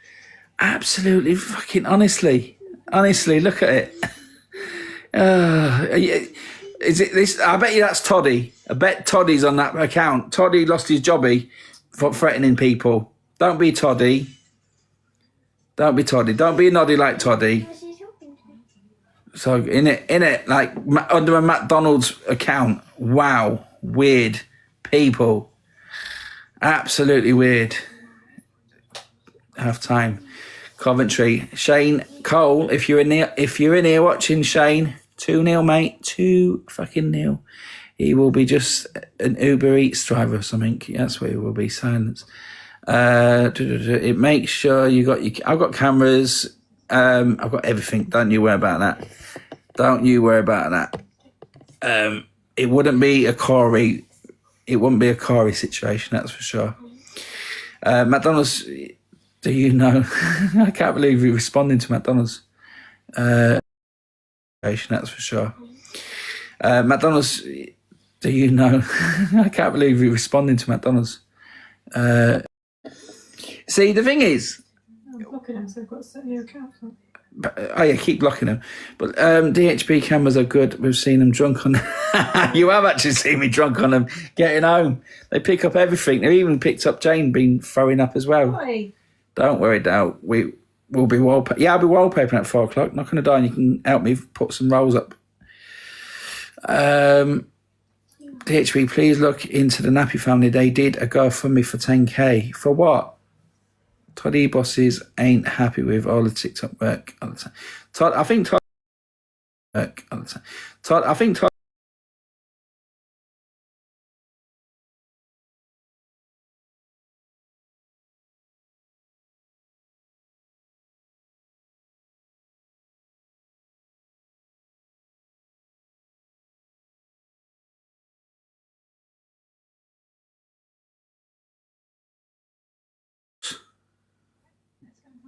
Absolutely fucking honestly, look at it. Is it this? I bet you that's Toddy. I bet Toddy's on that account. Toddy lost his jobby for threatening people. Don't be Toddy. Don't be Toddy. Don't be a noddy like Toddy. So in it, like under a McDonald's account. Wow, weird people. Absolutely weird. Half time. Coventry. Shane Cole, if you're in here watching, Shane, 2-0, mate. 2-0. He will be just an Uber Eats driver or something. That's where he will be. Silence. It makes sure you got I've got cameras. I've got everything. Don't you worry about that. It wouldn't be a Corey. It wouldn't be a Corey situation, that's for sure. McDonald's. Do you know? I can't believe you're responding to McDonald's. That's for sure. McDonald's. Do you know? I can't believe you're responding to McDonald's. See, the thing is. I'm blocking them, so I've got to set new accounts on. Oh yeah, keep blocking them. But DHB cameras are good. We've seen them drunk on. You have actually seen me drunk on them getting home. They pick up everything. They even picked up Jane being throwing up as well. Why? Don't worry, Dal. We will be wallpaper. Yeah, I'll be wallpapering at 4 o'clock. Not going to die, and you can help me put some rolls up. DHB, please look into the Nappy family. They did a GoFundMe for 10k. For what? Toddy bosses ain't happy with all the TikTok work all the time. I think Todd.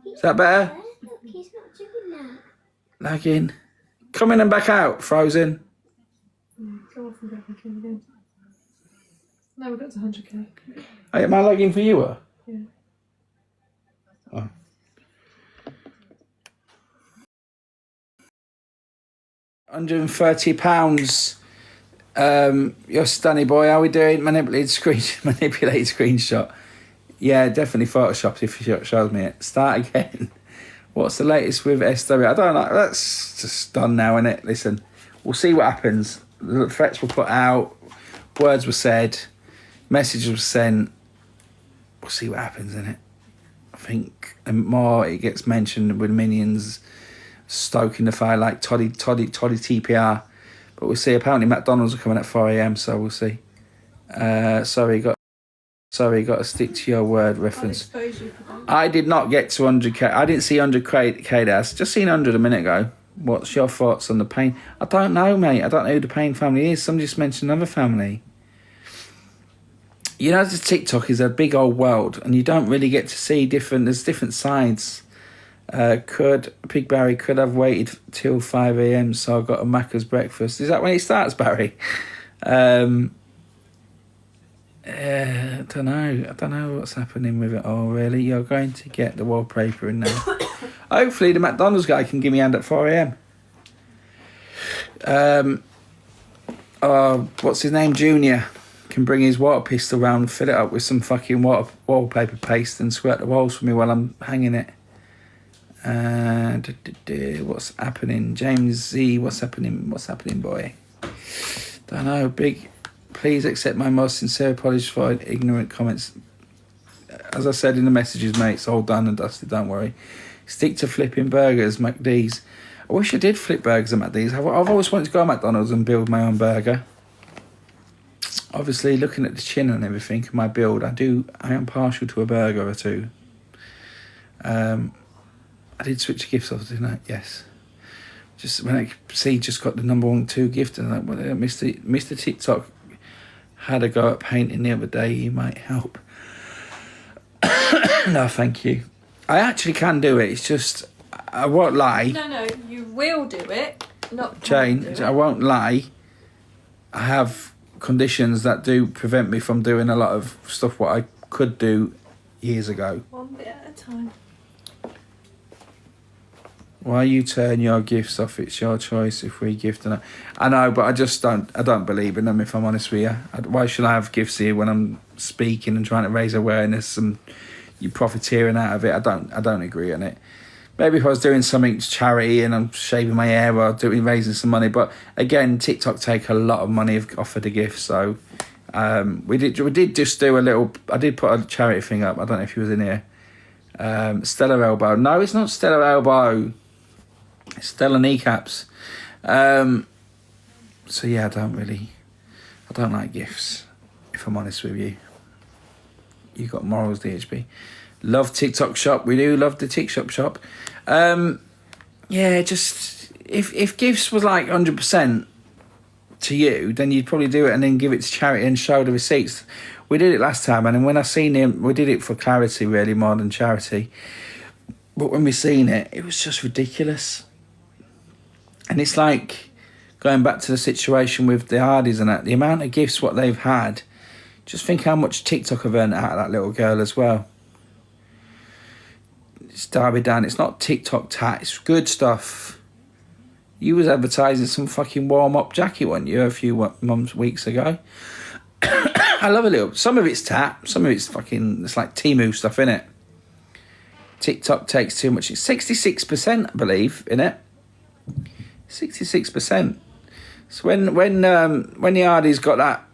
Is that better? Look, he's not doing that. Lagging. Come in and back out, Frozen. Go off and go back in again. No, we got to 100k. Hey, am I lagging for you? Yeah. Oh. £130. You're stunning, boy. How are we doing? Manipulated screenshot. Yeah, definitely photoshopped if it shows me it. Start again. What's the latest with SW? I don't know. That's just done now, isn't it? Listen, we'll see what happens. The threats were put out. Words were said. Messages were sent. We'll see what happens, innit? I think the more it gets mentioned with minions stoking the fire like Toddy TPR. But we'll see. Apparently McDonald's are coming at 4 a.m, so we'll see. Sorry, got to stick to your word reference. I did not get to 100k. I didn't see 100k there. I just seen 100 a minute ago. What's your thoughts on the Payne? I don't know, mate. I don't know who the Payne family is. Somebody just mentioned another family. You know, the TikTok is a big old world, and you don't really get to see there's different sides. Big Barry could have waited till 5 a.m. so I got a Macca's breakfast. Is that when it starts, Barry? I don't know. I don't know what's happening with it all, really. You're going to get the wallpaper in now. Hopefully the McDonald's guy can give me a hand at 4 a.m. What's his name? Junior can bring his water pistol round, fill it up with some fucking wallpaper paste and squirt the walls for me while I'm hanging it. What's happening? James Z, what's happening? What's happening, boy? Don't know. Big, please accept my most sincere apologies for ignorant comments. As I said in the messages, mate, it's all done and dusted, don't worry. Stick to flipping burgers, McD's. I wish I did flip burgers at McD's. I've always wanted to go to McDonald's and build my own burger. Obviously, looking at the chin and everything, my build, I am partial to a burger or two. I did switch to gifts off, didn't I? Yes. Just when I see just got the number 1, 2 gift, and like, well, Mr. TikTok had a go at painting the other day. He might help. No, thank you. I actually can do it. It's just I won't lie. No, you will do it. Not Jane, I won't lie. I have conditions that do prevent me from doing a lot of stuff what I could do years ago. One bit at a time. Why you turn your gifts off? It's your choice if we gift or not. I know, but I don't believe in them, if I'm honest with you. Why should I have gifts here when I'm speaking and trying to raise awareness and you profiteering out of it? I don't agree on it. Maybe if I was doing something charity and I'm shaving my hair or raising some money, but again, TikTok take a lot of money off of the gifts, so we did just do a little. I did put a charity thing up. I don't know if you was in here. Stellar elbow. No, it's not stellar elbow. It's stellar kneecaps. So yeah, I don't like gifts, if I'm honest with you. You got morals, DHB. Love TikTok shop. We do love the TikTok shop. Yeah, just if gifts was like 100% to you, then you'd probably do it and then give it to charity and show the receipts. We did it last time, and when I seen him, we did it for clarity, really, more than charity. But when we seen it, it was just ridiculous. And it's like going back to the situation with the Hardys and that, the amount of gifts what they've had. Just think how much TikTok have earned out of that little girl as well. It's Derby Dan. It's not TikTok tat. It's good stuff. You was advertising some fucking warm-up jacket, weren't you, a few weeks ago? I love a little. Some of it's tat. Some of it's fucking. It's like Temu stuff, innit? TikTok takes too much. It's 66%, I believe, innit? 66%. So when the Hardys got that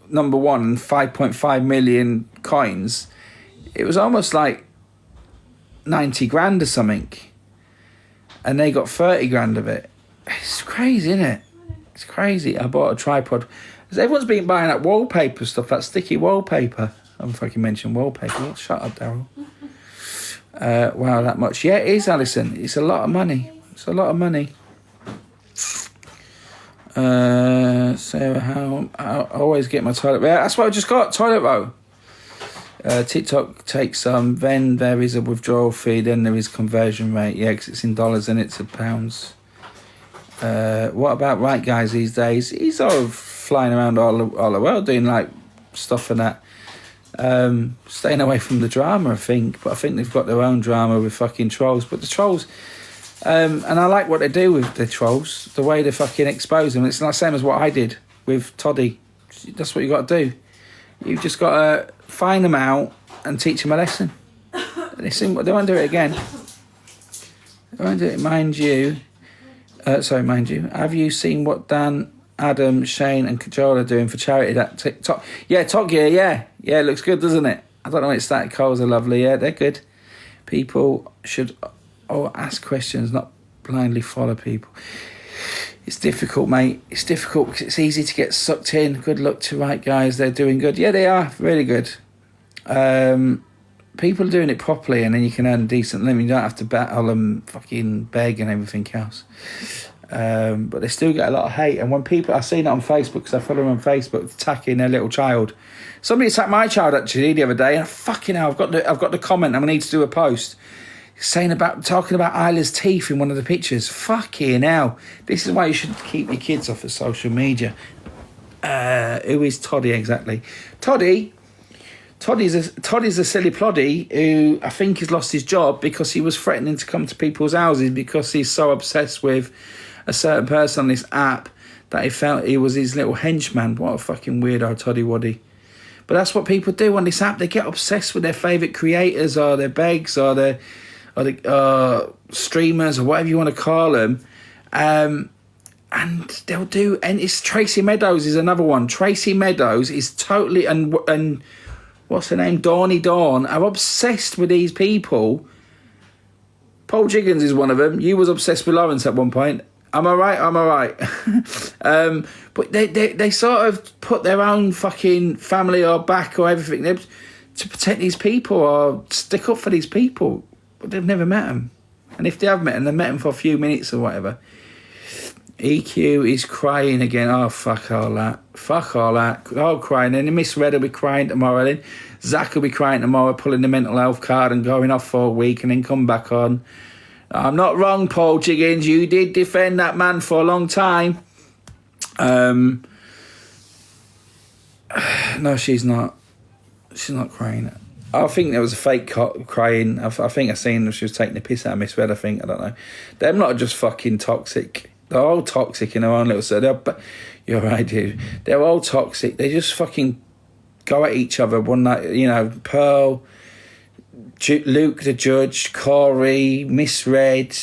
number 1 and 5.5 million coins, it was almost like 90 grand or something, and they got 30 grand of it. It's crazy, isn't it? It's crazy. I bought a tripod. Everyone's been buying that wallpaper stuff, that sticky wallpaper. I don't fucking mention wallpaper. Shut up, Daryl. Wow, that much. Yeah, it is, Alison. It's a lot of money. It's a lot of money. Sarah, how I always get my toilet. Yeah, that's what I just got. Toilet roll. TikTok takes some. Then there is a withdrawal fee. Then there is conversion rate. Yeah, because it's in dollars and it's in pounds. What about Right Guys these days? He's sort of flying around all the world doing like stuff and that. Staying away from the drama, I think. But I think they've got their own drama with fucking trolls. But the trolls, and I like what they do with the trolls. The way they fucking expose them. It's the same as what I did with Toddy. That's what you got to do. You've just got to find them out and teach them a lesson. They won't do it again. They won't do it, mind you. Mind you. Have you seen what Dan, Adam, Shane and Kajol are doing for charity? That TikTok? Yeah, Top Gear, yeah. Yeah, it looks good, doesn't it? I don't know, it's static coals are lovely. Yeah, they're good. People should ask questions, not blindly follow people. It's difficult, mate. It's difficult because it's easy to get sucked in. Good luck to Right Guys. They're doing good. Yeah, they are. Really good. People are doing it properly and then you can earn a decent living. You don't have to battle and fucking beg and everything else. But they still get a lot of hate. And when people, I've seen it on Facebook because I follow them on Facebook, attacking their little child. Somebody attacked my child actually the other day and fucking hell, I've got the comment and I need to do a post. talking about Isla's teeth in one of the pictures. Fucking hell. This is why you should keep your kids off of social media. Who is Toddy exactly? Toddy's a silly ploddy who I think has lost his job because he was threatening to come to people's houses because he's so obsessed with a certain person on this app that he felt he was his little henchman. What a fucking weirdo, Toddy Waddy. But that's what people do on this app. They get obsessed with their favourite creators or their begs or their streamers or whatever you want to call them. And they'll do... And it's Tracy Meadows is another one. Tracy Meadows is totally... And what's her name? Dawny Dawn are obsessed with these people. Paul Jiggins is one of them. You was obsessed with Lawrence at one point. Am I right? But they sort of put their own fucking family or back or everything to protect these people or stick up for these people. But they've never met them. And if they have met them, they've met them for a few minutes or whatever. EQ is crying again. Oh, fuck all that. Oh, crying. And Miss Red will be crying tomorrow then. Zach will be crying tomorrow, pulling the mental health card and going off for a week and then come back on. I'm not wrong, Paul Jiggins. You did defend that man for a long time. No, she's not. She's not crying. I think there was a fake crying. I think I seen she was taking the piss out of Miss Red, I think. I don't know. They're not just fucking toxic. They're all toxic in their own little... But you're right, dude. They're all toxic. They just fucking go at each other one night. You know, Pearl... Luke the Judge, Corey, Miss Red,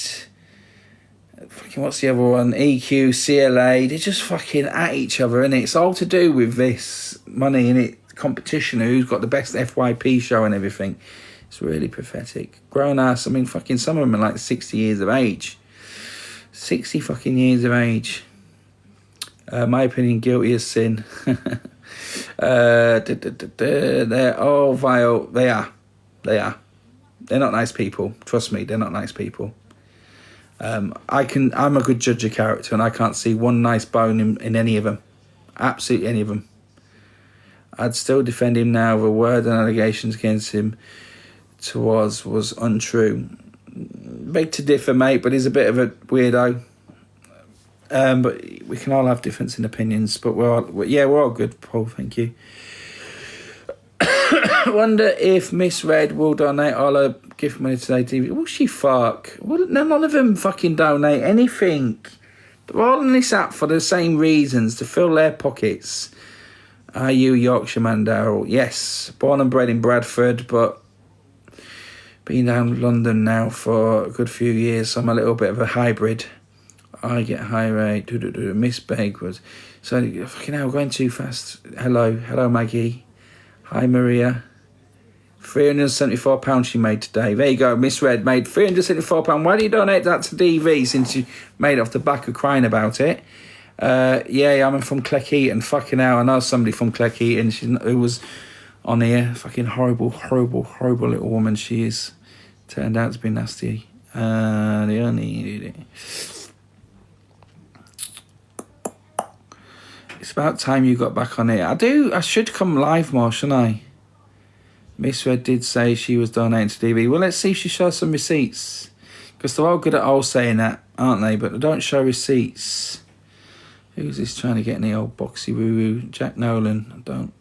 fucking what's the other one? EQ, CLA. They're just fucking at each other, innit? It's all to do with this money, innit? Competition, who's got the best FYP show and everything. It's really pathetic. Grown ass, I mean, fucking some of them are like 60 years of age. 60 fucking years of age. My opinion, guilty as sin. They're all vile. They are. They're not nice people. Trust me, they're not nice people. I'm a good judge of character and I can't see one nice bone in any of them. Absolutely any of them. I'd still defend him now. The word and allegations against him was untrue. Beg to differ, mate, but he's a bit of a weirdo. But we can all have difference in opinions. But we're all good, Paul. Thank you. I wonder if Miss Red will donate all her gift money today. TV. Will she fuck? Well, none of them fucking donate anything. They're all on this app for the same reasons, to fill their pockets. Are you Yorkshireman, Daryl? Yes. Born and bred in Bradford, but been down in London now for a good few years, so I'm a little bit of a hybrid. I get high rate. Miss Beg was... So, fucking hell, going too fast. Hello, Maggie. Hi, Maria. £374 she made today. There you go. Miss Red made £374. Why do you donate that to DV since you made it off the back of crying about it? Yeah, I'm from Cleckheaton. Fucking hell, I know somebody from Cleckheaton who was on here. Fucking horrible little woman she is. Turned out to be nasty. It's about time you got back on it. I should come live more, shouldn't I? Miss Red did say she was donating to DV. Well, let's see if she shows some receipts. Because they're all good at all saying that, aren't they? But they don't show receipts. Who's this trying to get in the old boxy woo-woo? Jack Nolan. I don't...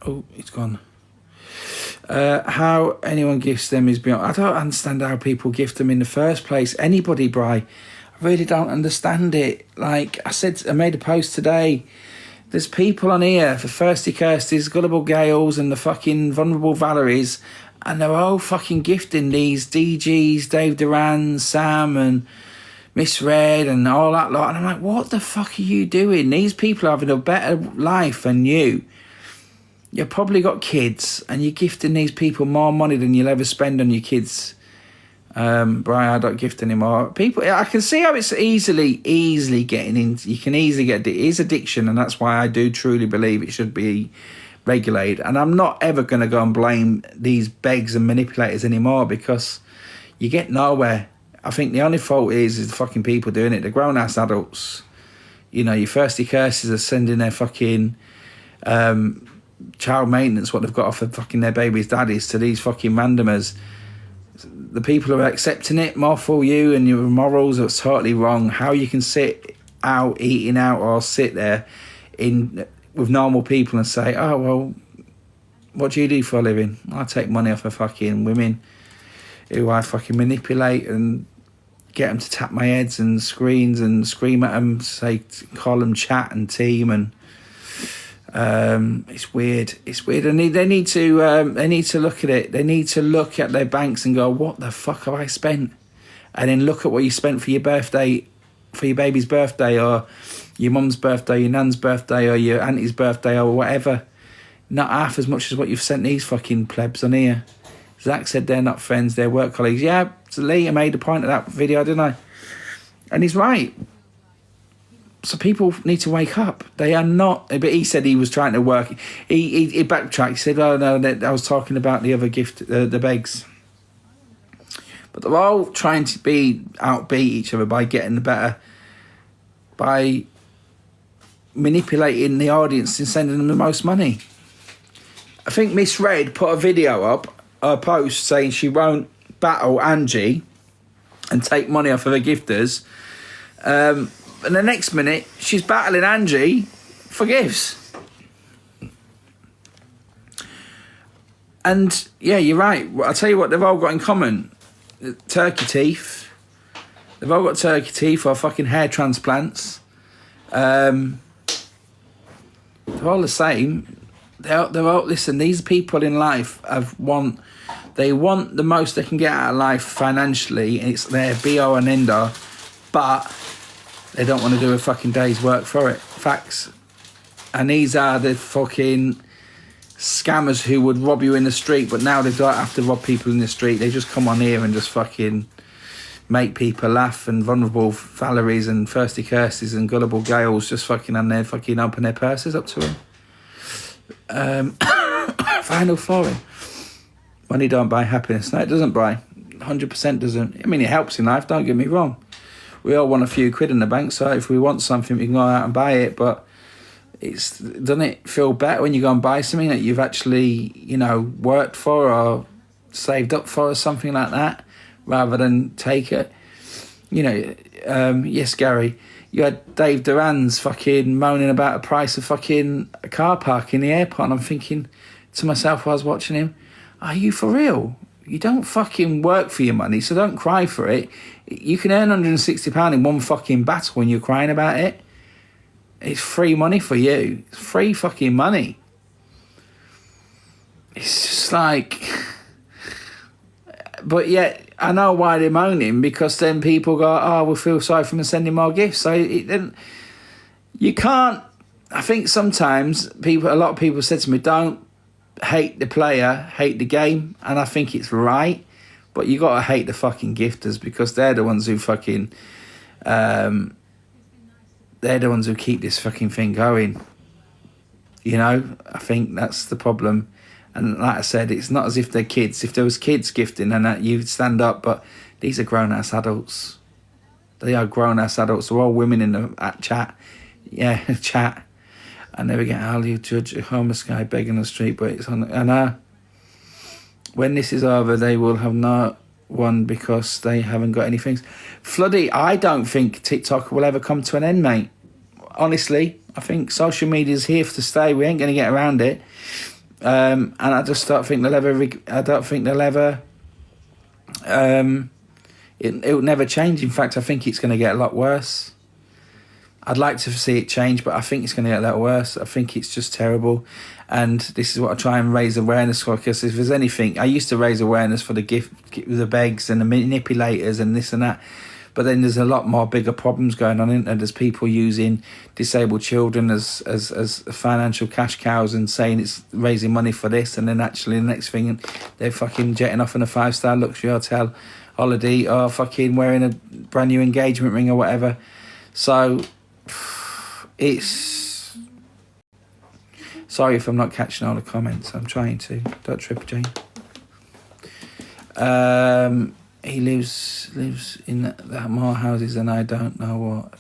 Oh, he's gone. How anyone gifts them is beyond... I don't understand how people gift them in the first place. Anybody, Bri. I really don't understand it. Like I said, I made a post today. There's people on here for Thirsty Kirstys, Gullible Gales and the fucking Vulnerable Valeries, and they're all fucking gifting these DGs, Dave Duran, Sam and Miss Red and all that lot. And I'm like, what the fuck are you doing? These people are having a better life than you. You've probably got kids and you're gifting these people more money than you'll ever spend on your kids. Brian, I don't gift anymore. People, I can see how it's easily getting into. You can easily get it is addiction, and that's why I do truly believe it should be regulated. And I'm not ever going to go and blame these begs and manipulators anymore because you get nowhere. I think the only fault is the fucking people doing it. The grown ass adults. You know, your Thirsty Curses are sending their fucking child maintenance, what they've got off of fucking their baby's daddies, to these fucking randomers. The people who are accepting it, more for you and your morals are totally wrong. How you can sit out, eating out, or sit there with normal people and say, oh, well, what do you do for a living? I take money off of fucking women who I fucking manipulate and get them to tap my heads and screens and scream at them, say, call them chat and team, and it's weird. It's weird. And they need to look at it. They need to look at their banks and go, what the fuck have I spent? And then look at what you spent for your birthday, for your baby's birthday, or your mum's birthday, your nan's birthday, or your auntie's birthday, or whatever. Not half as much as what you've sent these fucking plebs on here. Zach said they're not friends, they're work colleagues. Yeah, Lee, I made a point of that video, didn't I? And he's right. So people need to wake up. They are not. But he said he was trying to work. He backtracked. He said, "Oh no, I was talking about the other gift, the begs." But they're all trying to outbeat each other by getting the better, by manipulating the audience and sending them the most money. I think Miss Red put a video up, a post saying she won't battle Angie and take money off of her gifters. And the next minute, she's battling Angie for gifts. And yeah, you're right. I'll tell you what they've all got in common. Turkey teeth. They've all got turkey teeth or fucking hair transplants. They're all the same. They're all, listen, these people in life want the most they can get out of life financially, and it's their be-all and end-all, but they don't want to do a fucking day's work for it. Facts. And these are the fucking scammers who would rob you in the street, but now they don't have to rob people in the street. They just come on here and just fucking make people laugh, and vulnerable Valeries and thirsty Kirstys and gullible Gales just fucking on there fucking open their purses up to them. Final flooring. Money don't buy happiness. No, it doesn't buy. 100% doesn't. I mean, it helps in life, don't get me wrong. We all want a few quid in the bank, so if we want something, we can go out and buy it, but doesn't it feel better when you go and buy something that you've actually, worked for or saved up for or something like that, rather than take it? Yes, Gary, you had Dave Duran's fucking moaning about the price of fucking a car park in the airport, and I'm thinking to myself while I was watching him, are you for real? You don't fucking work for your money, so don't cry for it. You can earn £160 in one fucking battle when you're crying about it. It's free money for you. It's free fucking money. It's just like... But yet, I know why they're moaning, because then people go, oh, we'll feel sorry for them and sending more gifts. So you can't... I think sometimes a lot of people said to me, don't hate the player, hate the game. And I think it's right. But you got to hate the fucking gifters, because they're the ones who fucking... they're the ones who keep this fucking thing going. I think that's the problem. And like I said, it's not as if they're kids. If there was kids gifting and that, you'd stand up, but these are grown-ass adults. They are grown-ass adults. They're all women in the chat. Yeah, chat. I never get how you judge a homeless guy begging on the street, but it's on... And when this is over, they will have no one because they haven't got anything. Floody, I don't think TikTok will ever come to an end, mate. Honestly, I think social media is here to stay. We ain't going to get around it. And I just don't think they'll ever... It'll never change. In fact, I think it's going to get a lot worse. I'd like to see it change, but I think it's going to get a lot worse. I think it's just terrible. And this is what I try and raise awareness for, because if there's anything... I used to raise awareness for the begs and the manipulators and this and that. But then there's a lot more bigger problems going on, and there's people using disabled children as financial cash cows and saying it's raising money for this, and then actually the next thing they're fucking jetting off in a 5-star luxury hotel holiday, or fucking wearing a brand new engagement ring or whatever. So it's... Sorry if I'm not catching all the comments. I'm trying to. Don't trip, Jane. He lives in that more houses than I don't know what.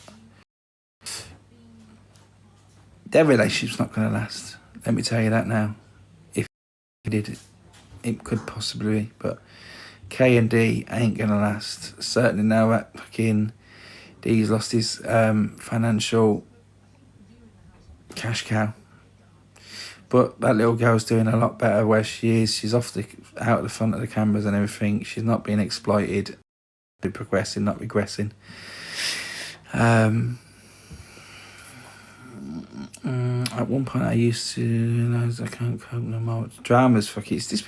Their relationship's not going to last. Let me tell you that now. If it did, it could possibly be. But K and D ain't gonna last. Certainly now that fucking D's lost his financial cash cow. But that little girl's doing a lot better where she is. She's out the front of the cameras and everything. She's not being exploited. She's progressing, not regressing. At one point I used to realise I can't cope no more. Dramas, fuck it. It's just,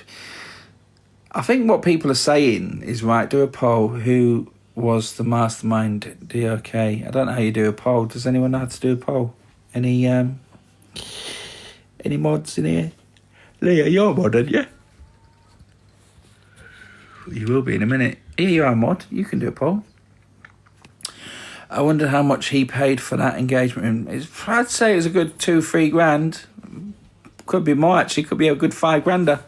I think what people are saying is right. Do a poll. Who was the mastermind? DOK. I don't know how you do a poll. Does anyone know how to do a poll? Any mods in here? Leah, you're a mod, aren't you? You will be in a minute. Here you are, mod. You can do a poll. I wonder how much he paid for that engagement. I'd say it was a good 2-3 grand. Could be more actually. Could be a good 5 grander.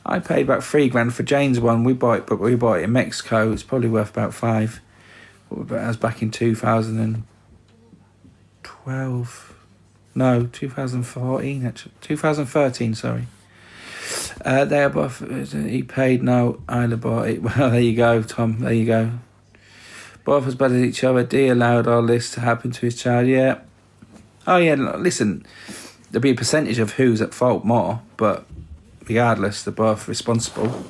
I paid about 3 grand for Jane's one. We bought it in Mexico. It's probably worth about 5. But that was back in 2012. No, 2014 actually. 2013, sorry. They are both. He paid. No, Isla bought it. Well, there you go, Tom. There you go. Both as bad as each other. D allowed all this to happen to his child. Yeah. Oh yeah. Listen, there'll be a percentage of who's at fault more, but regardless, they're both responsible.